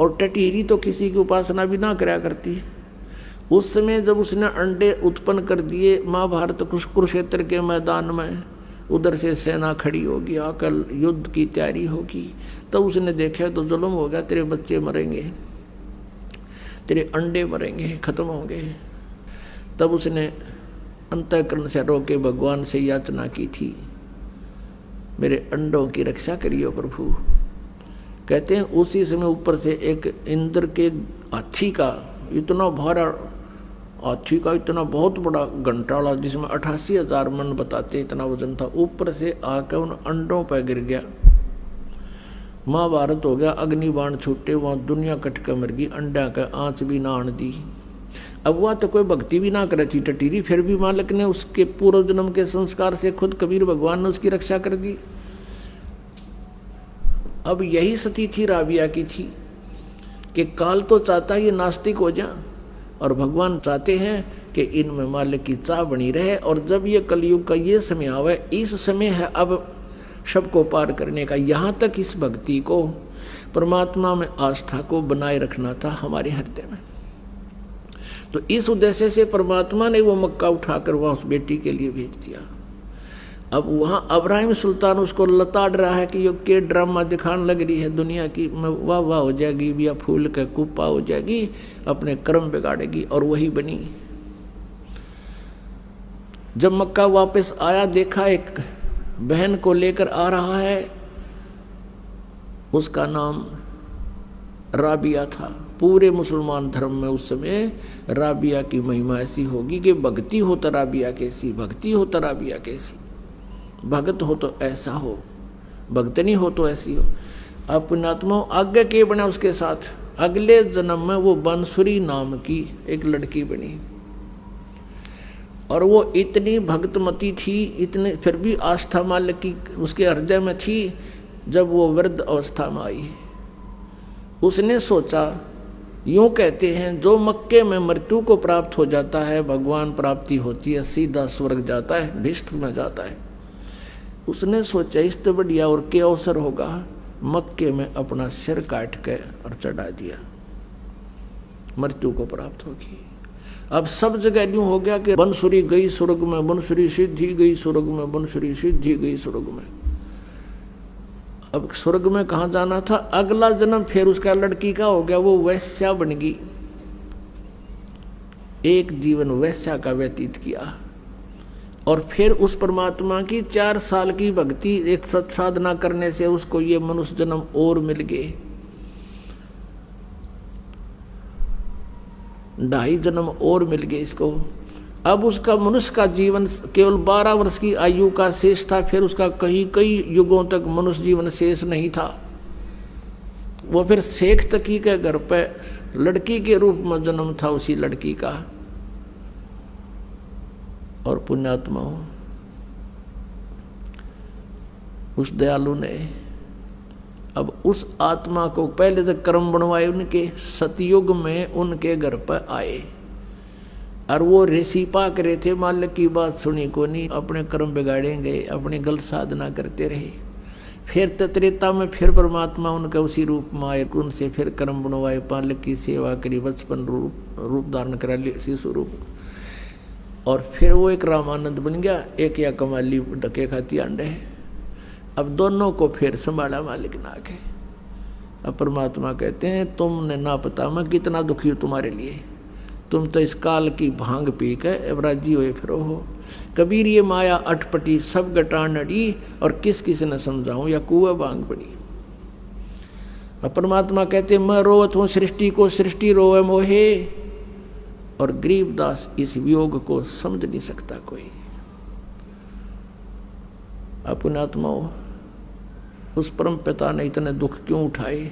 S1: और टटीरी तो किसी की उपासना भी ना कराया करती। उस समय जब उसने अंडे उत्पन्न कर दिए महाभारत कुरुक्षेत्र के मैदान में, उधर से सेना खड़ी होगी, आकर युद्ध की तैयारी होगी, तब उसने देखा तो जुल्म हो गया, तेरे बच्चे मरेंगे, तेरे अंडे मरेंगे, खत्म होंगे। तब उसने अंतःकरण से रो के भगवान से याचना की थी, मेरे अंडों की रक्षा करियो प्रभु। कहते हैं उसी समय ऊपर से एक इंद्र के हाथी का इतना भारा, हाथी का इतना बहुत बड़ा घंटाला जिसमें 88,000 मन बताते इतना वजन था, ऊपर से आकर उन अंडों पर गिर गया। महाभारत हो गया, अग्निबाण छूटे, वहां दुनिया कटकर मर गई, अंडा का आंच भी ना आन दी। अब वह तो कोई भक्ति भी ना करे थी टटीरी, फिर भी मालिक ने उसके पूर्व जन्म के संस्कार से खुद कबीर भगवान ने उसकी रक्षा कर दी। अब यही स्थिति थी राबिया की थी कि काल तो चाहता ये नास्तिक हो जा, और भगवान चाहते हैं कि इनमें मालिक की चाह बनी रहे। और जब ये कलयुग का ये समय आवे, इस समय है अब सबको पार करने का। यहाँ तक इस भक्ति को, परमात्मा में आस्था को बनाए रखना था हमारे हृदय में। तो इस उद्देश्य से परमात्मा ने वो मक्का उठाकर वहाँ उस बेटी के लिए भेज दिया। अब वहाँ अब्राहिम सुल्तान उसको लताड़ रहा है कि ये के ड्रामा दिखाने लग रही है दुनिया की, वाह वाह हो जाएगी, या फूल का कुप्पा हो जाएगी, अपने कर्म बिगाड़ेगी, और वही बनी। जब मक्का वापस आया, देखा एक बहन को लेकर आ रहा है, उसका नाम राबिया था। पूरे मुसलमान धर्म में उस समय राबिया की महिमा ऐसी होगी कि भक्ति हो तो राबिया कैसी, भक्ति हो तो राबिया कैसी, भगत हो तो ऐसा हो, भक्तनी हो तो ऐसी हो। अब पुण्यात्मा आगे के बना उसके साथ, अगले जन्म में वो बांसुरी नाम की एक लड़की बनी, और वो इतनी भक्तमती थी, इतने फिर भी आस्था मालिक की उसके हृदय में थी। जब वो वृद्ध अवस्था में आई, उसने सोचा, यूं कहते हैं जो मक्के में मृत्यु को प्राप्त हो जाता है, भगवान प्राप्ति होती है, सीधा स्वर्ग जाता है, भिष्ट में जाता है। उसने सोचा इससे बढ़िया और क्या अवसर होगा, मक्के में अपना सिर काट के और चढ़ा दिया, मृत्यु को प्राप्त होगी। अब सब जगह यूं हो गया कि बंसुरी गई स्वर्ग में, बंसुरी सिद्धि गई स्वर्ग में, बंसुरी सिद्धि गई स्वर्ग में। अब स्वर्ग में कहाँ जाना था, अगला जन्म फिर उसका लड़की का हो गया, वो वैश्या बन गई। एक जीवन वैश्या का व्यतीत किया, और फिर उस परमात्मा की 4 साल की भक्ति, एक सत्साधना करने से उसको ये मनुष्य जन्म और मिल गए, 2.5 जन्म और मिल गए इसको। अब उसका मनुष्य का जीवन केवल 12 वर्ष की आयु का शेष था, फिर उसका कई युगों तक मनुष्य जीवन शेष नहीं था। वो फिर शेख तकी के घर पे लड़की के रूप में जन्म था उसी लड़की का। और पुण्यात्मा उस दयालु ने अब उस आत्मा को पहले तक कर्म बनवाए, उनके सतयुग में उनके घर पर आए, और वो ऋषि पाक रहे थे, मालिक की बात सुनी को नहीं, अपने कर्म बिगाड़ेंगे, अपनी गलत साधना करते रहे। फिर त्रेता में फिर परमात्मा उनके उसी रूप में आए, उनसे फिर कर्म बनवाए, मालिक की सेवा करी, बचपन रूप धारण करा लिया शिशु रूप, और फिर वो एक रामानंद बन गया, एक या कमाली डके खाती अंडे है। अब दोनों को फिर संभाला मालिक ना के। अब परमात्मा कहते हैं, तुमने ना पता मैं कितना दुखी हूँ तुम्हारे लिए, तुम तो इस काल की भांग पी के राजी हुए फिरो हो। कबीर ये माया अटपटी सब गटान अड़ी, और किस किस ने समझाऊं या कुआ भांग पड़ी। अब परमात्मा कहते मैं रोवत हूँ सृष्टि को, सृष्टि रोवे मोहे, और गरीबदास इस वियोग को समझ नहीं सकता कोई। पुण्यात्मा उस परम पिता ने इतने दुख क्यों उठाए?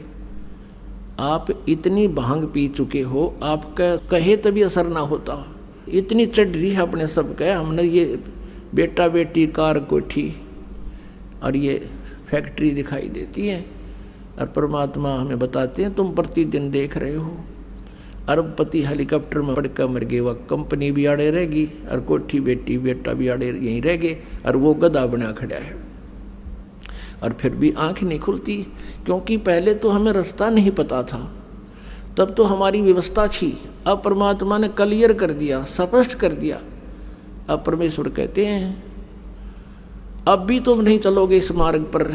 S1: आप इतनी भांग पी चुके हो, आपका कहे तभी असर ना होता, इतनी चढ़ रही है अपने सब कहे, हमने ये बेटा बेटी कार कोठी और ये फैक्ट्री दिखाई देती है, और परमात्मा हमें बताते हैं तुम प्रतिदिन देख रहे हो अरबपति हेलीकॉप्टर में पड़ कर मर गए, वह कंपनी भी आड़े रहेगी और कोठी बेटी बेटा भी आड़े यहीं रह गए, और वो गधा बना खड़ा है। और फिर भी आंख नहीं खुलती, क्योंकि पहले तो हमें रास्ता नहीं पता था, तब तो हमारी व्यवस्था थी। अब परमात्मा ने क्लियर कर दिया, स्पष्ट कर दिया। अब परमेश्वर कहते हैं अब भी तुम नहीं चलोगे इस मार्ग पर,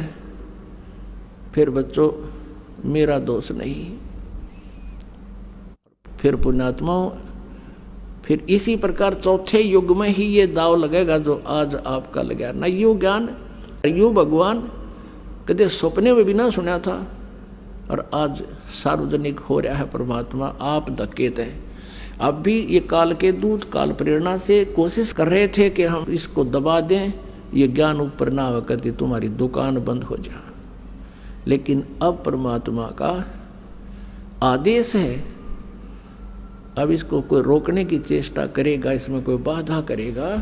S1: फिर बच्चों मेरा दोष नहीं। फिर पुण्यात्माओं, फिर इसी प्रकार चौथे युग में ही ये दाव लगेगा जो आज आपका लगा। न यू ज्ञान यू भगवान कदे सपने में भी ना सुना था, और आज सार्वजनिक हो रहा है। परमात्मा आप धकेत हैं। अब भी ये काल के दूत काल प्रेरणा से कोशिश कर रहे थे कि हम इसको दबा दें, ये ज्ञान ऊपर ना हो करती तुम्हारी दुकान बंद हो जाए। लेकिन अब परमात्मा का आदेश है, अब इसको कोई रोकने की चेष्टा करेगा, इसमें कोई बाधा करेगा,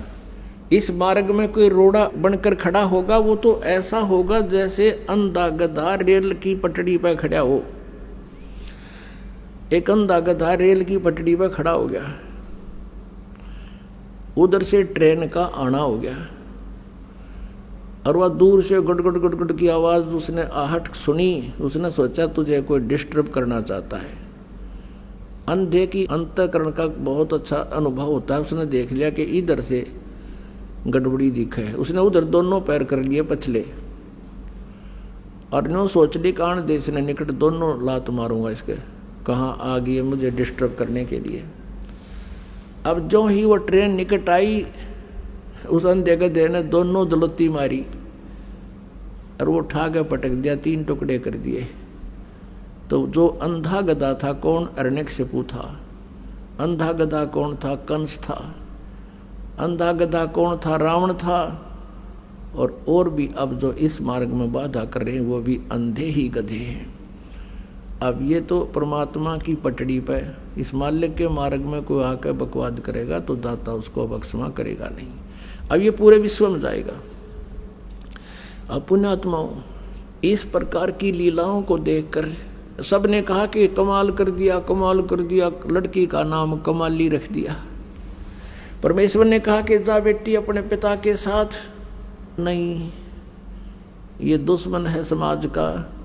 S1: इस मार्ग में कोई रोड़ा बनकर खड़ा होगा, वो तो ऐसा होगा जैसे अंधा गधा रेल की पटड़ी पर खड़ा हो। एक अंधा गधा रेल की पटड़ी पर खड़ा हो गया, उधर से ट्रेन का आना हो गया, और वह दूर से गुड़गुड़ गुड़गुड़ की आवाज उसने आहट सुनी। उसने सोचा तुझे कोई डिस्टर्ब करना चाहता है। अंधे की अंतःकरण का बहुत अच्छा अनुभव होता है। उसने देख लिया कि इधर से गड़बड़ी दिखे है, उसने उधर दोनों पैर कर लिए पछले, और नो सोच ली कान देश ने निकट दोनों लात मारूंगा इसके, कहाँ आ गई है मुझे डिस्टर्ब करने के लिए। अब जो ही वो ट्रेन निकट आई, उस अंधे गधे ने दोनों दलुत्ती मारी और वो उठा के पटक दिया, 3 टुकड़े कर दिए। तो जो अंधा गधा था कौन? हिरण्यकशिपु था। अंधा गधा कौन था? कंस था। अंधा गधा कौन था? रावण था। और भी अब जो इस मार्ग में बाधा कर रहे हैं वो भी अंधे ही गधे हैं। अब ये तो परमात्मा की पटड़ी पे, इस मालिक के मार्ग में कोई आकर बकवाद करेगा तो दाता उसको बख्शमा करेगा नहीं। अब ये पूरे विश्व में जाएगा। अब पुण्यात्माओं, इस प्रकार की लीलाओं को देखकर सबने कहा कि कमाल कर दिया, कमाल कर दिया, लड़की का नाम कमाली रख दिया। परमेश्वर ने कहा कि जा बेटी अपने पिता के साथ। नहीं, ये दुश्मन है समाज का,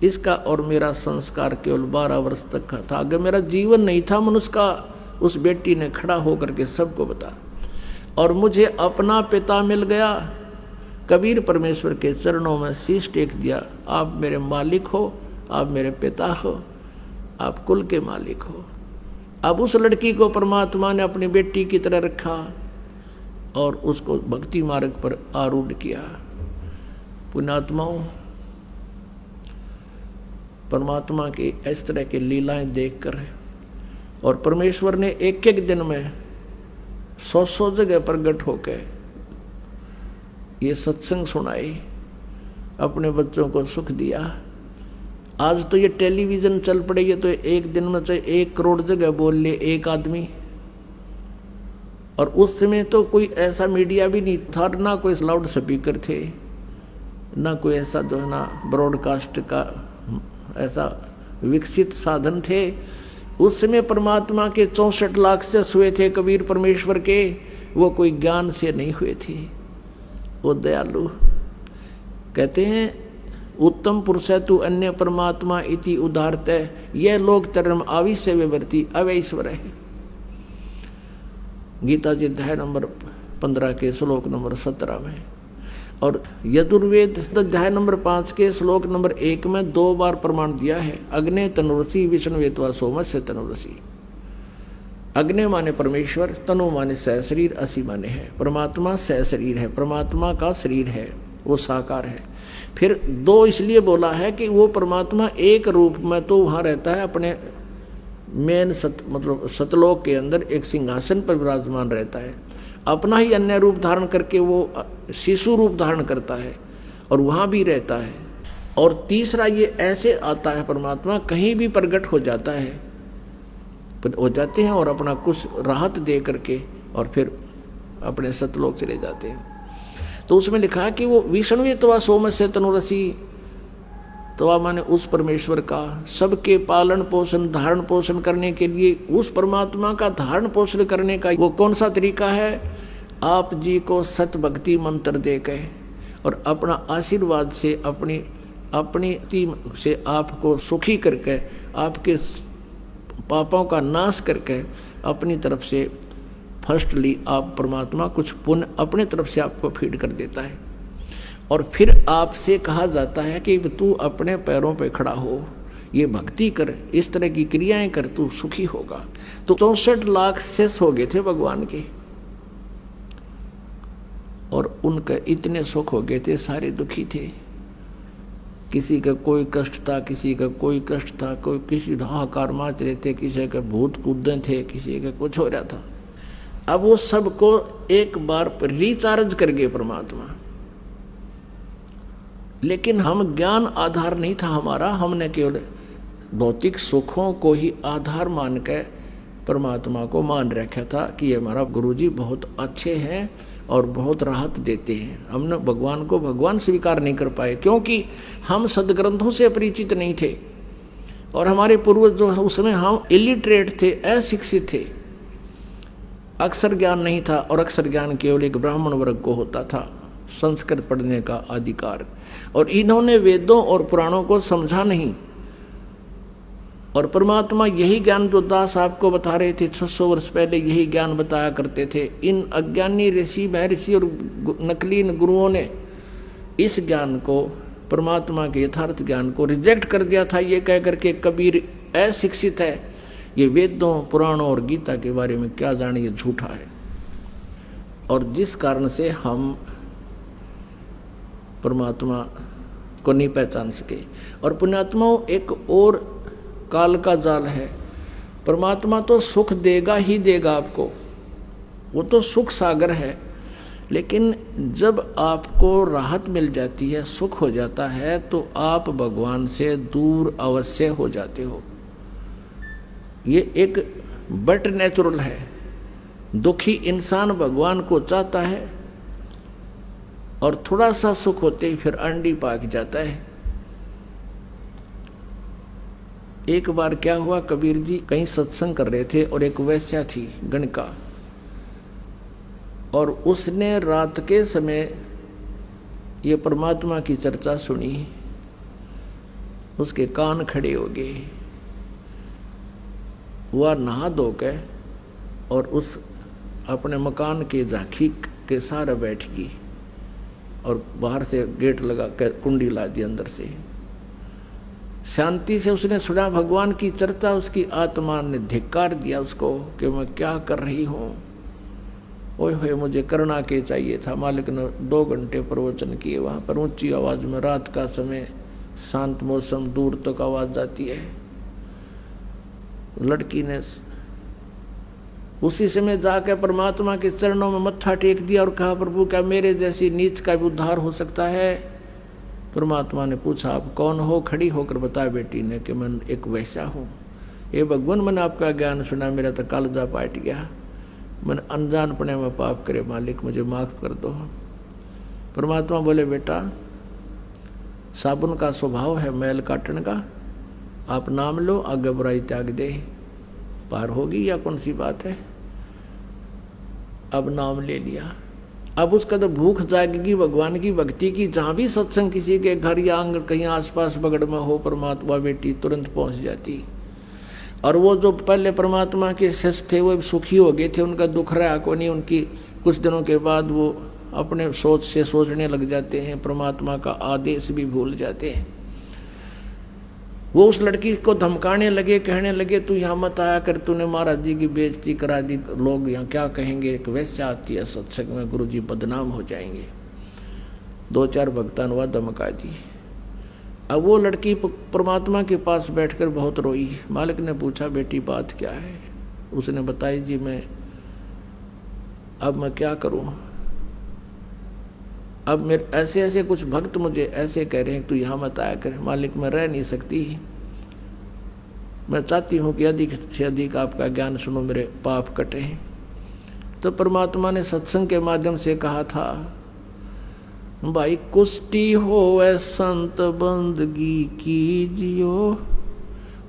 S1: इसका और मेरा संस्कार केवल 12 वर्ष तक का था। अगर मेरा जीवन नहीं था मनुष्य का, उस बेटी ने खड़ा होकर के सबको बता, और मुझे अपना पिता मिल गया। कबीर परमेश्वर के चरणों में शीश टेक दिया, आप मेरे मालिक हो, आप मेरे पिता हो, आप कुल के मालिक हो। अब उस लड़की को परमात्मा ने अपनी बेटी की तरह रखा और उसको भक्ति मार्ग पर आरूढ़ किया। पुण्यात्माओं, परमात्मा की इस तरह की लीलाएं देखकर, और परमेश्वर ने एक एक दिन में 100 जगह प्रकट होकर ये सत्संग सुनाए, अपने बच्चों को सुख दिया। आज तो ये टेलीविजन चल पड़े, ये तो एक दिन में चाहे 1 करोड़ जगह बोल ले एक आदमी। और उस समय तो कोई ऐसा मीडिया भी नहीं था, ना कोई लाउड स्पीकर थे, ना कोई ऐसा जो है ना ब्रॉडकास्ट का ऐसा विकसित साधन थे। उस समय परमात्मा के 64 लाख से हुए थे कबीर परमेश्वर के, वो कोई ज्ञान से नहीं हुए थे। वो दयालु कहते हैं, उत्तम पुरुष तु अन्य परमात्मा इति उदारत, यह लोग धर्म आविश्य विवर्ती अवैश्वर है। गीता जी अध्याय नंबर 15 के श्लोक नंबर 17 में, और यजुर्वेद अध्याय नंबर 5 के श्लोक नंबर 1 में 2 बार प्रमाण दिया है। अग्ने तनुरसी विष्णुवेत्वा सोमस्य तनुरसी। अग्नि माने परमेश्वर, तनु माने सहशरीर, असी माने है। परमात्मा सहशरीर है, परमात्मा का शरीर है, वो साकार है। फिर 2 इसलिए बोला है कि वो परमात्मा एक रूप में तो वहाँ रहता है, अपने मेन मतलब सतलोक के अंदर एक सिंहासन पर विराजमान रहता है। अपना ही अन्य रूप धारण करके वो शिशु रूप धारण करता है और वहाँ भी रहता है। और तीसरा ये ऐसे आता है, परमात्मा कहीं भी प्रकट हो जाता है, हो जाते हैं और अपना कुछ राहत दे करके और फिर अपने सतलोक चले जाते हैं। तो उसमें लिखा है कि वो विष्णुवेत्वा सोमस्य तनुरसी, तो माने उस परमेश्वर का सबके पालन पोषण धारण पोषण करने के लिए, उस परमात्मा का धारण पोषण करने का वो कौन सा तरीका है? आप जी को सत भक्ति मंत्र दे के और अपना आशीर्वाद से अपनी से आपको सुखी करके, आपके पापों का नाश करके अपनी तरफ से फर्स्टली आप परमात्मा कुछ पुण्य अपने तरफ से आपको फीड कर देता है। और फिर आपसे कहा जाता है कि तू अपने पैरों पे खड़ा हो, ये भक्ति कर, इस तरह की क्रियाएं कर, तू सुखी होगा। तो 64 लाख शेष हो गए थे भगवान के, और उनके इतने सुख हो गए थे, सारे दुखी थे। किसी का कोई कष्ट था, किसी का कोई कष्ट था, कोई किसी हाहाकार माच रहे थे, किसी का भूत कूदे थे, किसी का कुछ हो रहा था। अब वो सबको एक बार रिचार्ज कर गए परमात्मा। लेकिन हम ज्ञान आधार नहीं था हमारा, हमने केवल भौतिक सुखों को ही आधार मान के परमात्मा को मान रखा था कि ये हमारा गुरुजी बहुत अच्छे हैं और बहुत राहत देते हैं। हमने भगवान को भगवान स्वीकार नहीं कर पाए, क्योंकि हम सदग्रंथों से परिचित नहीं थे और हमारे पूर्वज जो उसमें हम इलिटरेट थे, अशिक्षित थे, अक्षर ज्ञान नहीं था। और अक्षर ज्ञान केवल एक ब्राह्मण वर्ग को होता था, संस्कृत पढ़ने का अधिकार। और इन्होंने वेदों और पुराणों को समझा नहीं। और परमात्मा यही ज्ञान जो दास आपको बता रहे थे 600 वर्ष पहले, यही ज्ञान बताया करते थे। इन अज्ञानी ऋषि महर्षि और नकली गुरुओं ने इस ज्ञान को, परमात्मा के यथार्थ ज्ञान को रिजेक्ट कर दिया था, ये कह करके कबीर अशिक्षित है, ये वेदों पुराणों और गीता के बारे में क्या जाने, ये झूठा है। और जिस कारण से हम परमात्मा को नहीं पहचान सके। और पुण्यात्माओं, एक और काल का जाल है। परमात्मा तो सुख देगा ही देगा आपको, वो तो सुख सागर है, लेकिन जब आपको राहत मिल जाती है, सुख हो जाता है, तो आप भगवान से दूर अवश्य हो जाते हो। ये एक बट नेचुरल है। दुखी इंसान भगवान को चाहता है और थोड़ा सा सुख होते ही फिर अंडी पाक जाता है। एक बार क्या हुआ, कबीर जी कहीं सत्संग कर रहे थे और एक वैश्या थी गणका, और उसने रात के समय ये परमात्मा की चर्चा सुनी। उसके कान खड़े हो गए। वह नहा धो के और उस अपने मकान के झांकी के सहारे बैठ गई और बाहर से गेट लगा कर कुंडी ला दी अंदर से। शांति से उसने सुना भगवान की चर्चा। उसकी आत्मा ने धिक्कार दिया उसको कि मैं क्या कर रही हूँ, ओए होए मुझे करना के चाहिए था। मालिक ने 2 घंटे प्रवचन किए वहाँ पर ऊंची आवाज में। रात का समय, शांत मौसम, दूर तक आवाज जाती है। लड़की ने उसी समय जाकर परमात्मा के चरणों में मत्था टेक दिया और कहा, प्रभु क्या मेरे जैसी नीच का भी उद्धार हो सकता है? परमात्मा ने पूछा, आप कौन हो? खड़ी होकर बताया बेटी ने कि मैं एक वैसा हूँ। ये भगवान, मैंने आपका ज्ञान सुना, मेरा तो कालजा पाट गया, मैंने अनजानपने में पाप करे, मालिक मुझे माफ कर दो। परमात्मा बोले, बेटा साबुन का स्वभाव है मैल काटने का, आप नाम लो, आगे बुराई त्याग दे, पार होगी। या कौन सी बात है? अब नाम ले लिया। अब उसका तो भूख जागेगी भगवान की भक्ति की। जहाँ भी सत्संग किसी के घर या आंगन कहीं आसपास बगड़ में हो, परमात्मा बेटी तुरंत पहुँच जाती। और वो जो पहले परमात्मा के शिष्य थे वो सुखी हो गए थे, उनका दुख रहा को नहीं। उनकी कुछ दिनों के बाद वो अपने सोच से सोचने लग जाते हैं, परमात्मा का आदेश भी भूल जाते हैं। वो उस लड़की को धमकाने लगे, कहने लगे तू यहाँ मत आया कर, तूने महाराज जी की बेइज्जती करा दी, लोग यहाँ क्या कहेंगे, एक वैसे आती है सत्संग में, गुरु जी बदनाम हो जाएंगे। 2-4 भक्तान हुआ धमका दी। अब वो लड़की परमात्मा के पास बैठकर बहुत रोई। मालिक ने पूछा, बेटी बात क्या है? उसने बताई, जी अब मैं क्या करूं, अब मेरे ऐसे ऐसे कुछ भक्त मुझे ऐसे कह रहे हैं तू यहाँ मत आया कर, मालिक मैं रह नहीं सकती, मैं चाहती हूँ कि अधिक से अधिक आपका ज्ञान सुनो, मेरे पाप कटे हैं। तो परमात्मा ने सत्संग के माध्यम से कहा था, भाई कुष्टी होवे संत बंदगी कीजियो,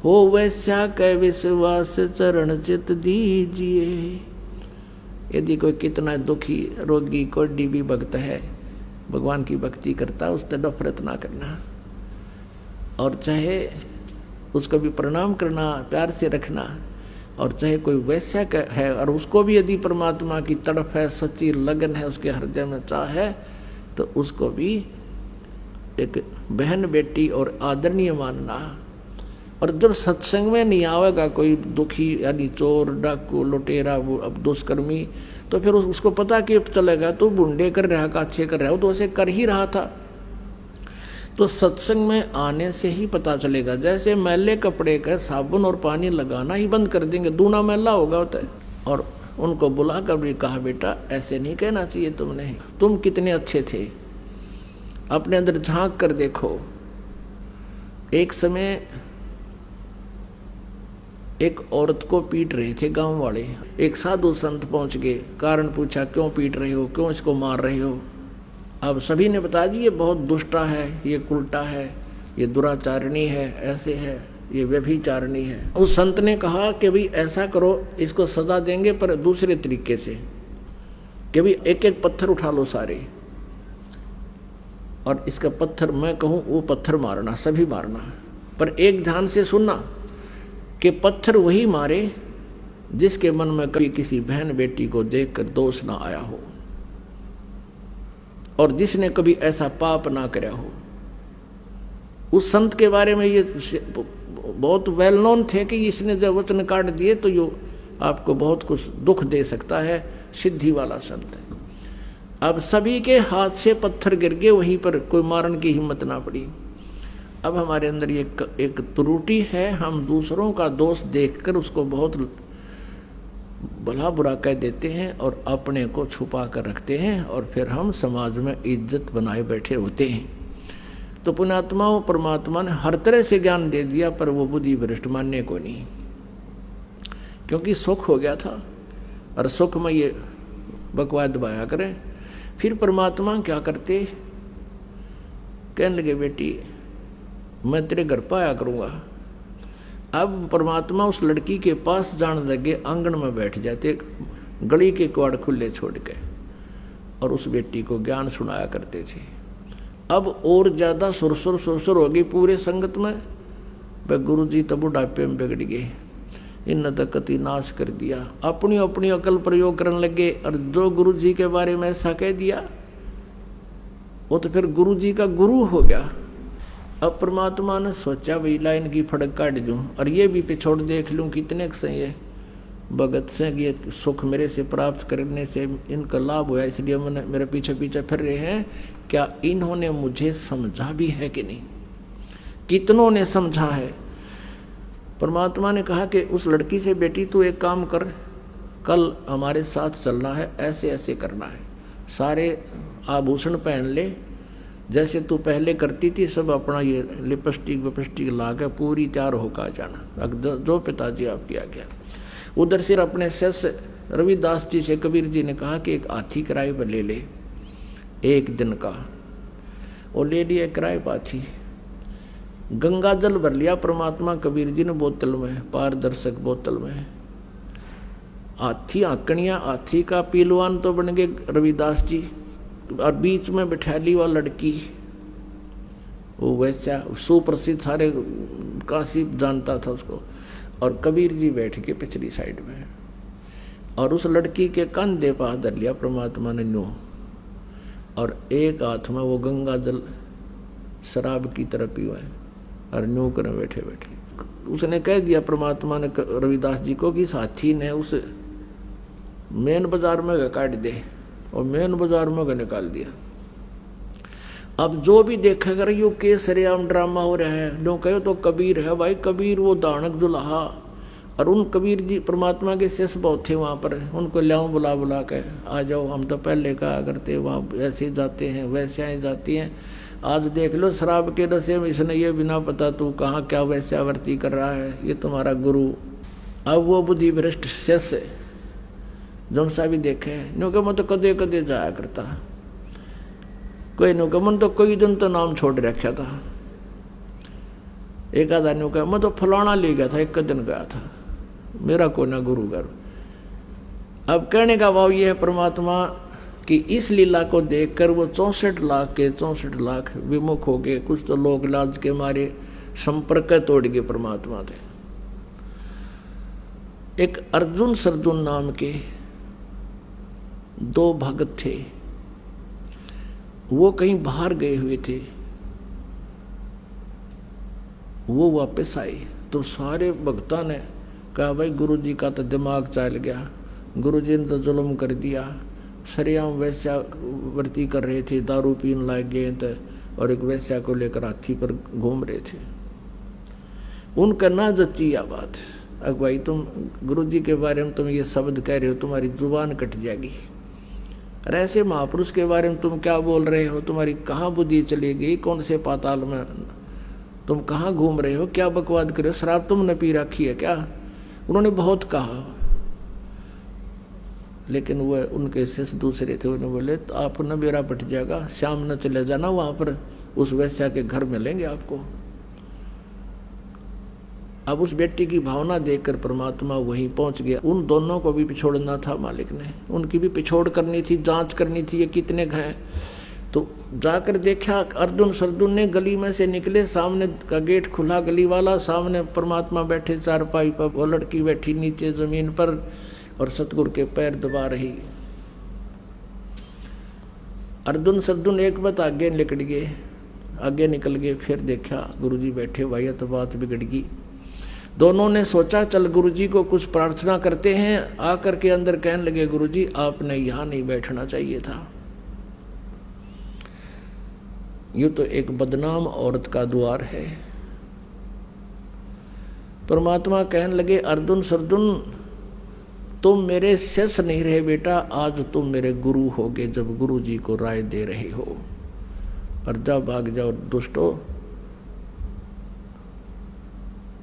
S1: हो वैसा कै विश्वास चरण चित दीजिए। यदि कोई कितना दुखी रोगी कोई भी भक्त है, भगवान की भक्ति करता, उस पर नफरत ना करना, और चाहे उसको भी प्रणाम करना, प्यार से रखना। और चाहे कोई वैसा है और उसको भी यदि परमात्मा की तड़फ है, सच्ची लगन है, उसके हृदय में चाह है, तो उसको भी एक बहन बेटी और आदरणीय मानना। और जब सत्संग में नहीं आवेगा कोई दुखी, यानी चोर, डाकू, लुटेरा, वो अब दुष्कर्मी, तो फिर उसको पता कि चलेगा तो बुंडे कर रहा का अच्छे कर रहा हो, तो ऐसे कर ही रहा था। तो सत्संग में आने से ही पता चलेगा। जैसे मैले कपड़े का साबुन और पानी लगाना ही बंद कर देंगे, दूना मैला होगा होता है। और उनको बुला कर भी कहा, बेटा ऐसे नहीं कहना चाहिए तुमने, तुम कितने अच्छे थे, अपने अंदर झांक कर देखो। एक समय एक औरत को पीट रहे थे गांव वाले, एक साधु संत पहुंच गए, कारण पूछा क्यों पीट रहे हो, क्यों इसको मार रहे हो? अब सभी ने बताया, जी ये बहुत दुष्टा है, ये उल्टा है, ये दुराचारणी है, ऐसे है, ये व्यभिचारणी है। उस संत ने कहा कि भाई ऐसा करो, इसको सजा देंगे पर दूसरे तरीके से, कि भाई एक एक पत्थर उठा लो सारे, और इसका पत्थर मैं कहूँ वो पत्थर मारना, सभी मारना, पर एक ध्यान से सुनना कि पत्थर वही मारे जिसके मन में कभी किसी बहन बेटी को देखकर दोष ना आया हो, और जिसने कभी ऐसा पाप ना कराया हो। उस संत के बारे में ये बहुत वेल नोन थे कि इसने जब वचन काट दिए तो यो आपको बहुत कुछ दुख दे सकता है, सिद्धि वाला संत है। अब सभी के हाथ से पत्थर गिर गए, वहीं पर कोई मारने की हिम्मत ना पड़ी। अब हमारे अंदर ये एक त्रुटि है, हम दूसरों का दोष देखकर उसको बहुत भला बुरा कह देते हैं और अपने को छुपा कर रखते हैं, और फिर हम समाज में इज्जत बनाए बैठे होते हैं। तो पुण्यात्माओं, परमात्मा ने हर तरह से ज्ञान दे दिया, पर वो बुद्धि भ्रष्ट मानने को नहीं, क्योंकि सुख हो गया था, और सुख में ये बकवाद दबाया करें। फिर परमात्मा क्या करते, कहने लगे बेटी मैं तेरे घर पर आया करूँगा। अब परमात्मा उस लड़की के पास जाने लगे, आंगन में बैठ जाते, गली के कवाड़ खुले छोड़ के, और उस बेटी को ज्ञान सुनाया करते थे। अब और ज़्यादा सुरसुर होगी पूरे संगत में। वह गुरु जी तब बुढ़ापे में बिगड़ गए, इन तक कति नाश कर दिया, अपनी अपनी अकल प्रयोग करने लगे, और जो गुरु जी के बारे में ऐसा कह दिया वो तो फिर गुरु जी का गुरु हो गया। अब परमात्मा ने सोचा भाई लाइन की फड़क काट दूं, और ये भी पिछोड़ देख लूं कितने से ये भगत से ये सुख मेरे से प्राप्त करने से इनका लाभ हुआ, इसलिए मैंने मेरे पीछे पीछे फिर रहे हैं। क्या इन्होंने मुझे समझा भी है कि नहीं? कितनों ने समझा है? परमात्मा ने कहा कि उस लड़की से बेटी तू एक काम कर, कल हमारे साथ चलना है, ऐसे ऐसे करना है, सारे आभूषण पहन ले जैसे तू पहले करती थी, सब अपना ये लिपस्टिक ला के पूरी तैयार होकर जाना, जो पिताजी आपकी आ गया। उधर सिर अपने शिष्य रविदास जी से कबीर जी ने कहा कि एक हाथी किराए पर ले ले, एक दिन का, और ले लिया किराए पर हाथी। गंगा जल भर लिया परमात्मा कबीर जी ने बोतल में, पारदर्शक बोतल में। हाथी आंकड़ियाँ, हाथी का पीलवान तो बन गए रविदास जी, और बीच में बिठा ली वह लड़की, वो वैसा सुप्रसिद्ध, सारे काशी जानता था उसको, और कबीर जी बैठ के पिछली साइड में, और उस लड़की के कंधे पर हाथ धर लिया परमात्मा ने नो, और एक हाथ में वो गंगा जल शराब की तरह पीवा है, और न्यू कर बैठे बैठे उसने कह दिया परमात्मा ने रविदास जी को कि इस हाथी ने उस मेन बाजार में काट दे, और मेन बाजार में निकाल दिया। अब जो भी देखेगा यू के सरेआम ड्रामा हो रहा है, जो कहो तो कबीर है भाई, कबीर वो दानक दुल्हा, और उन कबीर जी परमात्मा के शिष्य बहुत थे वहाँ पर, उनको लाऊं बुला बुला के, आ जाओ, हम तो पहले कहा करते वहाँ ऐसे जाते हैं वैसे जाती हैं, आज देख लो शराब के नशे में इसने ये बिना पता तू कहाँ क्या वैश्यावर्ती कर रहा है, ये तुम्हारा गुरु। अब वो बुद्धि भ्रष्ट शिष्य जो सा भी देखे, नो के मैं तो कदे कदे जाया करता, कोई नो के मन तो कोई दिन तो नाम छोड़ रखा था, एक आधा नो का मैं तो फलाना ले गया था, एक दिन गया था, मेरा को ना गुरु घर। अब कहने का भाव ये है परमात्मा कि इस लीला को देखकर वो 64 लाख विमुख हो गए। कुछ तो लोग लाज के मारे संपर्क तोड़ गए परमात्मा थे। एक अर्जुन सरजुन नाम के 2 भगत थे, वो कहीं बाहर गए हुए थे, वो वापस आए तो सारे भक्ता ने कहा भाई गुरु जी का तो दिमाग चल गया, गुरु जी ने तो जुल्म कर दिया, सरेआम वैश्या वर्ती कर रहे थे, दारू पीने लाग गए थे, और एक वैश्या को लेकर हाथी पर घूम रहे थे। उनका ना जच्ची यह बात, अब भाई तुम गुरु जी के बारे में तुम ये शब्द कह रहे हो, तुम्हारी जुबान कट जाएगी, और ऐसे महापुरुष के बारे में तुम क्या बोल रहे हो, तुम्हारी कहाँ बुद्धि चली गई, कौन से पाताल में तुम कहाँ घूम रहे हो, क्या बकवाद करे हो, शराब तुमने पी रखी है क्या? उन्होंने बहुत कहा, लेकिन वह उनके शिष्य दूसरे थे, उन्होंने बोले तो आप न बेरा पट जाएगा, शाम न चले जाना, वहाँ पर उस वैश्या के घर मिलेंगे आपको। अब उस बेटी की भावना देखकर परमात्मा वहीं पहुंच गया। उन दोनों को भी पिछोड़ना था मालिक ने, उनकी भी पिछोड़ करनी थी, जांच करनी थी ये कितने हैं। तो जाकर देखा अर्जुन सरजुन ने गली में से निकले, सामने का गेट खुला गली वाला, सामने परमात्मा बैठे चारपाई पर, वो लड़की बैठी नीचे जमीन पर और सतगुरु के पैर दबा रही। अर्जुन सरजुन एक बात आगे निकल गए, आगे निकल गए, फिर देखा गुरुजी बैठे, भाई तो बात बिगड़ गई। दोनों ने सोचा चल गुरुजी को कुछ प्रार्थना करते हैं, आकर के अंदर कहने लगे गुरुजी आपने यहाँ नहीं बैठना चाहिए था, यूँ तो एक बदनाम औरत का द्वार है। परमात्मा कहने लगे, अर्जुन सर्जुन तुम मेरे शिष्य नहीं रहे बेटा, आज तुम मेरे गुरु होगे जब गुरु जी को राय दे रहे हो। और जा भाग जाओ दुष्टो,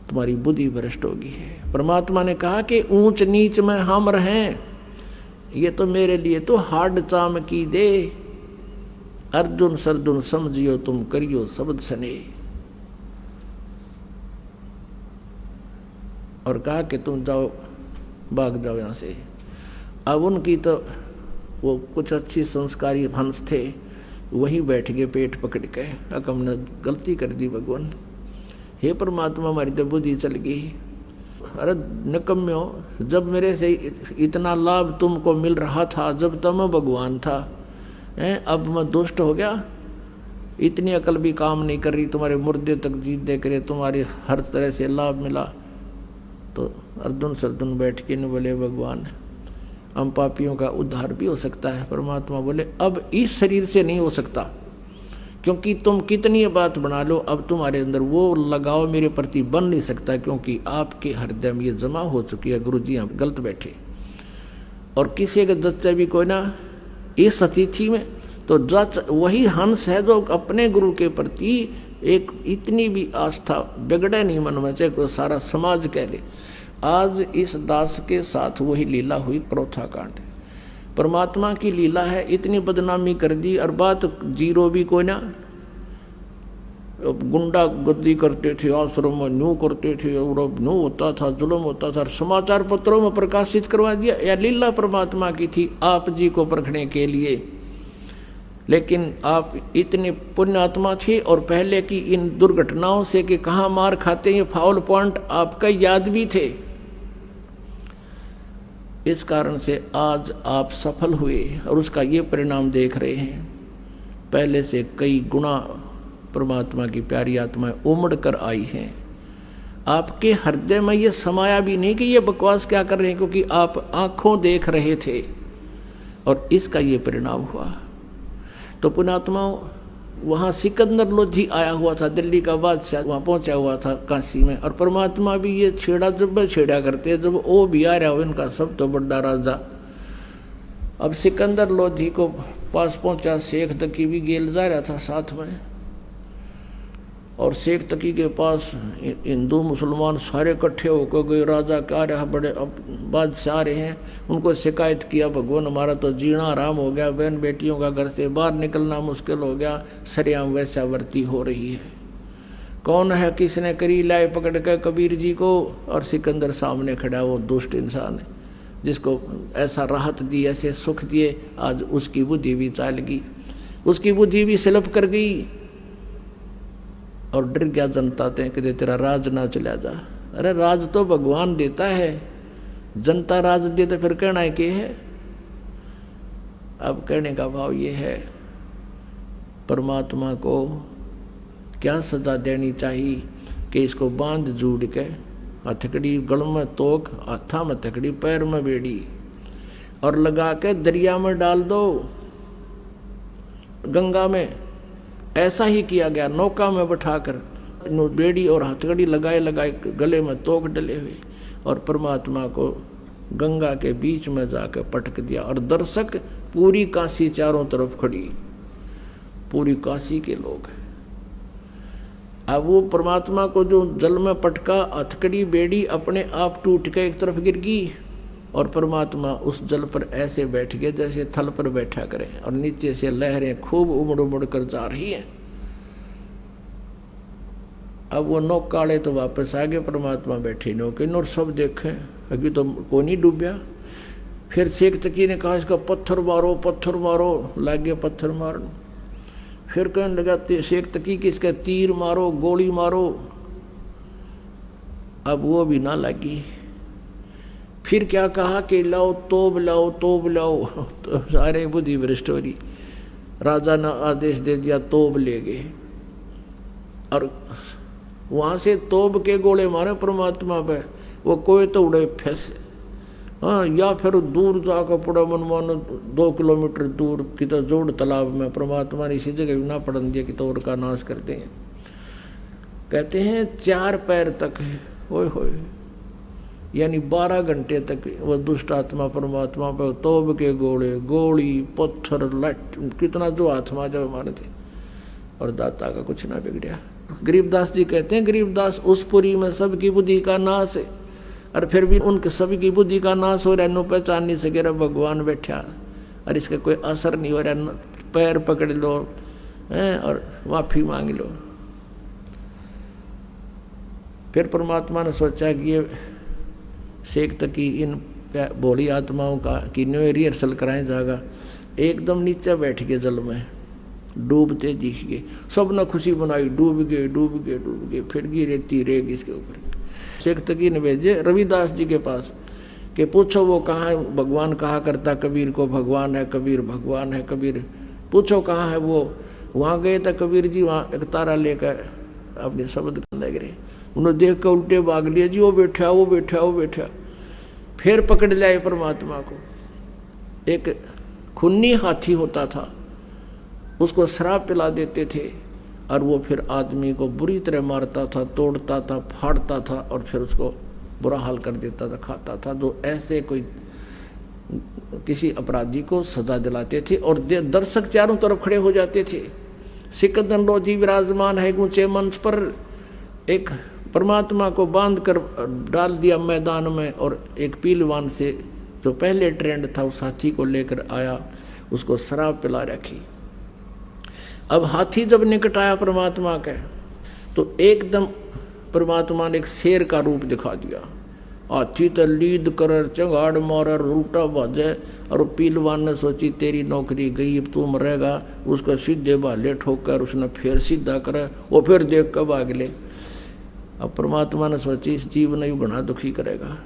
S1: तुम्हारी बुद्धि भ्रष्ट होगी है। परमात्मा ने कहा कि ऊंच नीच में हम रहें, ये तो मेरे लिए तो हाड चाम की दे। अर्जुन सर्जुन समझियो तुम करियो शब्द सने। और कहा कि तुम जाओ, भाग जाओ यहाँ से। अब उनकी तो वो कुछ अच्छी संस्कारी हंस थे, वहीं बैठ गए पेट पकड़ के। अब हमने गलती कर दी भगवान, हे परमात्मा हमारी तो बुद्धि चल गई। अरे निकम्यो, जब मेरे से इतना लाभ तुमको मिल रहा था, जब तुम भगवान था, अब मैं दुष्ट हो गया। इतनी अकल भी काम नहीं कर रही, तुम्हारे मुर्दे तक जीत दे करे, तुम्हारे हर तरह से लाभ मिला। तो अर्जुन सर्जुन बैठ के नहीं बोले, भगवान हम पापियों का उद्धार भी हो सकता है। परमात्मा बोले, अब इस शरीर से नहीं हो सकता, क्योंकि तुम कितनी बात बना लो, अब तुम्हारे अंदर वो लगाव मेरे प्रति बन नहीं सकता, क्योंकि आपके हृदय में ये जमा हो चुकी है। गुरु जी आप गलत बैठे। और किसी का जच्चा भी कोई ना इस अतिथि में, तो जच वही हंस है जो अपने गुरु के प्रति एक इतनी भी आस्था बिगड़े नहीं मन में, चाहे कोई सारा समाज कह ले। आज इस दास के साथ वही लीला हुई, क्रोथा कांड। परमात्मा की लीला है, इतनी बदनामी कर दी। और बात जीरो भी कोई ना, गुंडा गर्दी करते थे, आश्रम में न्यू करते थे, और न्यू होता था, जुल्म होता था, समाचार पत्रों में प्रकाशित करवा दिया। या लीला परमात्मा की थी आप जी को परखने के लिए। लेकिन आप इतने पुण्यात्मा थे, और पहले की इन दुर्घटनाओं से कि कहाँ मार खाते, ये फाउल पॉइंट आपका याद भी थे। इस कारण से आज आप सफल हुए और उसका ये परिणाम देख रहे हैं। पहले से कई गुना परमात्मा की प्यारी आत्माएं उमड़ कर आई हैं। आपके हृदय में ये समाया भी नहीं कि ये बकवास क्या कर रहे हैं, क्योंकि आप आंखों देख रहे थे और इसका ये परिणाम हुआ। तो पुण्यात्माओं, वहाँ सिकंदर लोधी आया हुआ था, दिल्ली का बादशाह वहाँ पहुँचा हुआ था काशी में। और परमात्मा भी ये छेड़ा जब छेड़ा करते, जब वो भी आ रहा हो इनका सब तो बड़ा राजा। अब सिकंदर लोधी को पास पहुँचा, शेख तकी भी गेल जा रहा था साथ में। और शेख तकी के पास हिंदू मुसलमान सारे इकट्ठे होकर गए, राजा क्या रहा, बड़े अब बादशाह आ रहे हैं। उनको शिकायत किया, भगवान हमारा तो जीना आराम हो गया, बहन बेटियों का घर से बाहर निकलना मुश्किल हो गया, सरेआम वैश्यावृत्ति हो रही है। कौन है, किसने करी, लाए पकड़ कर कबीर जी को। और सिकंदर सामने खड़ा, वो दुष्ट इंसान है जिसको ऐसा राहत दी, ऐसे सुख दिए, आज उसकी बुद्धि भी चाल गई, उसकी बुद्धि भी स्लिप कर गई। और डर गया जनता ते कि तेरा राज ना चला जा। अरे राज तो भगवान देता है, जनता राज दे तो फिर कहना है कि है। अब कहने का भाव ये है, परमात्मा को क्या सजा देनी चाहिए कि इसको बांध जूड़ के, हथकड़ी गल में तोक, हाथा में हथकड़ी, पैर में बेड़ी, और लगा के दरिया में डाल दो, गंगा में। ऐसा ही किया गया, नौका में बैठाकर बेड़ी और हथकड़ी लगाए लगाए, गले में तोक डले हुए, और परमात्मा को गंगा के बीच में जाकर पटक दिया। और दर्शक पूरी काशी चारों तरफ खड़ी, पूरी काशी के लोग। अब वो परमात्मा को जो जल में पटका, हथकड़ी बेड़ी अपने आप टूट के एक तरफ गिर गई, और परमात्मा उस जल पर ऐसे बैठ गए जैसे थल पर बैठा करे, और नीचे से लहरें खूब उमड़ उमड़ कर जा रही हैं। अब वो नौकाले तो वापस आ गए, परमात्मा बैठे नौके, और सब देखे अभी तो को नहीं डूबया। फिर शेख तकी ने कहा इसका पत्थर मारो, पत्थर मारो, लागे पत्थर मारने। फिर कहने लगा शेख तकी कि इसका तीर मारो, गोली मारो। अब वो भी ना लगी। फिर क्या कहा कि लाओ तोब लाओ, तोब लाओ। तो सारे बुद्धि भ्रष्ट हो रही। राजा ने आदेश दे दिया, तोब ले गए, और वहां से तोब के गोले मारे परमात्मा पे। वो कोई तो उड़े फंसे, हाँ, या फिर दूर जाकर पड़ा मनमानो 2 किलोमीटर दूर की तो जोड़ तालाब में परमात्मा ने इसी जगह ना पड़न दिया कि तो और का नाश करते हैं। कहते हैं 4 पैर तक, ओए होए, यानी 12 घंटे तक वह दुष्ट आत्मा परमात्मा पर तोब के गोले, गोली, पत्थर, लट, कितना जो आत्मा जब मारे थे, और दाता का कुछ ना बिगड़ा। गरीबदास जी कहते हैं, गरीबदास उस पुरी में सबकी बुद्धि का नाश है, और फिर भी उनके सभी की बुद्धि का नाश हो रहा है, नो पहचान नहीं सके रहा भगवान बैठा, और इसका कोई असर नहीं हो रहा। पैर पकड़ लो और माफी मांग लो। फिर परमात्मा ने सोचा कि ये शेख तक की इन भोली आत्माओं का कि न्यू रिहर्सल कराएं जागा। एकदम नीचे बैठ गए जल में, डूबते दिख गए, सब ने खुशी बनाई, डूब गए डूब गए डूब गए। फिर गिरती रेगी इसके ऊपर। शेख तकी ने भेजे रविदास जी के पास कि पूछो वो कहाँ है, भगवान कहा करता कबीर को भगवान है कबीर, भगवान है कबीर, पूछो कहाँ है वो। वहाँ गए तो कबीर जी वहाँ एक तारा लेकर अपने शब्द करने गिरे। उन्होंने देख कर उल्टे भाग लिया जी, वो बैठा वो बैठा वो बैठा। फिर पकड़ लाए परमात्मा को। एक खूनी हाथी होता था, उसको शराब पिला देते थे, और वो फिर आदमी को बुरी तरह मारता था, तोड़ता था, फाड़ता था, और फिर उसको बुरा हाल कर देता था, खाता था। तो ऐसे कोई किसी अपराधी को सजा दिलाते थे, और दर्शक चारों तरफ खड़े हो जाते थे। सिकंदर लोधी विराजमान है ऊंचे मंच पर, एक परमात्मा को बांध कर डाल दिया मैदान में, और एक पीलवान से जो पहले ट्रेंड था उस हाथी को लेकर आया, उसको शराब पिला रखी। अब हाथी जब निकट आया परमात्मा के, तो एकदम परमात्मा ने एक शेर का रूप दिखा दिया। हाथी तो लीद कर चंगाड़ मार उल्टा भाजे, और पीलवान ने सोची तेरी नौकरी गई, अब तू मरेगा। उसको सीधे भाले ठोकर उसने फिर सीधा करे, वो फिर देख कर भाग ले। अब परमात्मा ने सोची इस जीव ने बड़ा दुखी करेगा।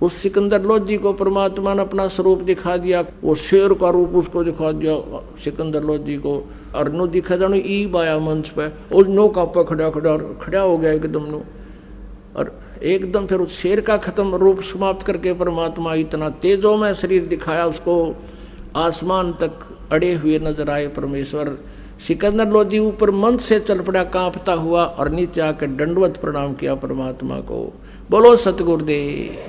S1: उस सिकंदर लोधी को परमात्मा ने अपना स्वरूप दिखा दिया, वो शेर का रूप उसको दिखा दिया सिकंदर लोधी को। और नो दिखा जानो ईब आया मंच पे, और नो कांपा खड़ा खड़ा खड़ा हो गया एकदम नो, और एकदम फिर उस शेर का खत्म रूप समाप्त करके परमात्मा इतना तेजों में शरीर दिखाया, उसको आसमान तक अड़े हुए नजर आए परमेश्वर। सिकंदर लोधी ऊपर मंच से चल पड़ा कांपता हुआ, और नीचे आकर दंडवत प्रणाम किया परमात्मा को। बोलो सतगुरुदेव।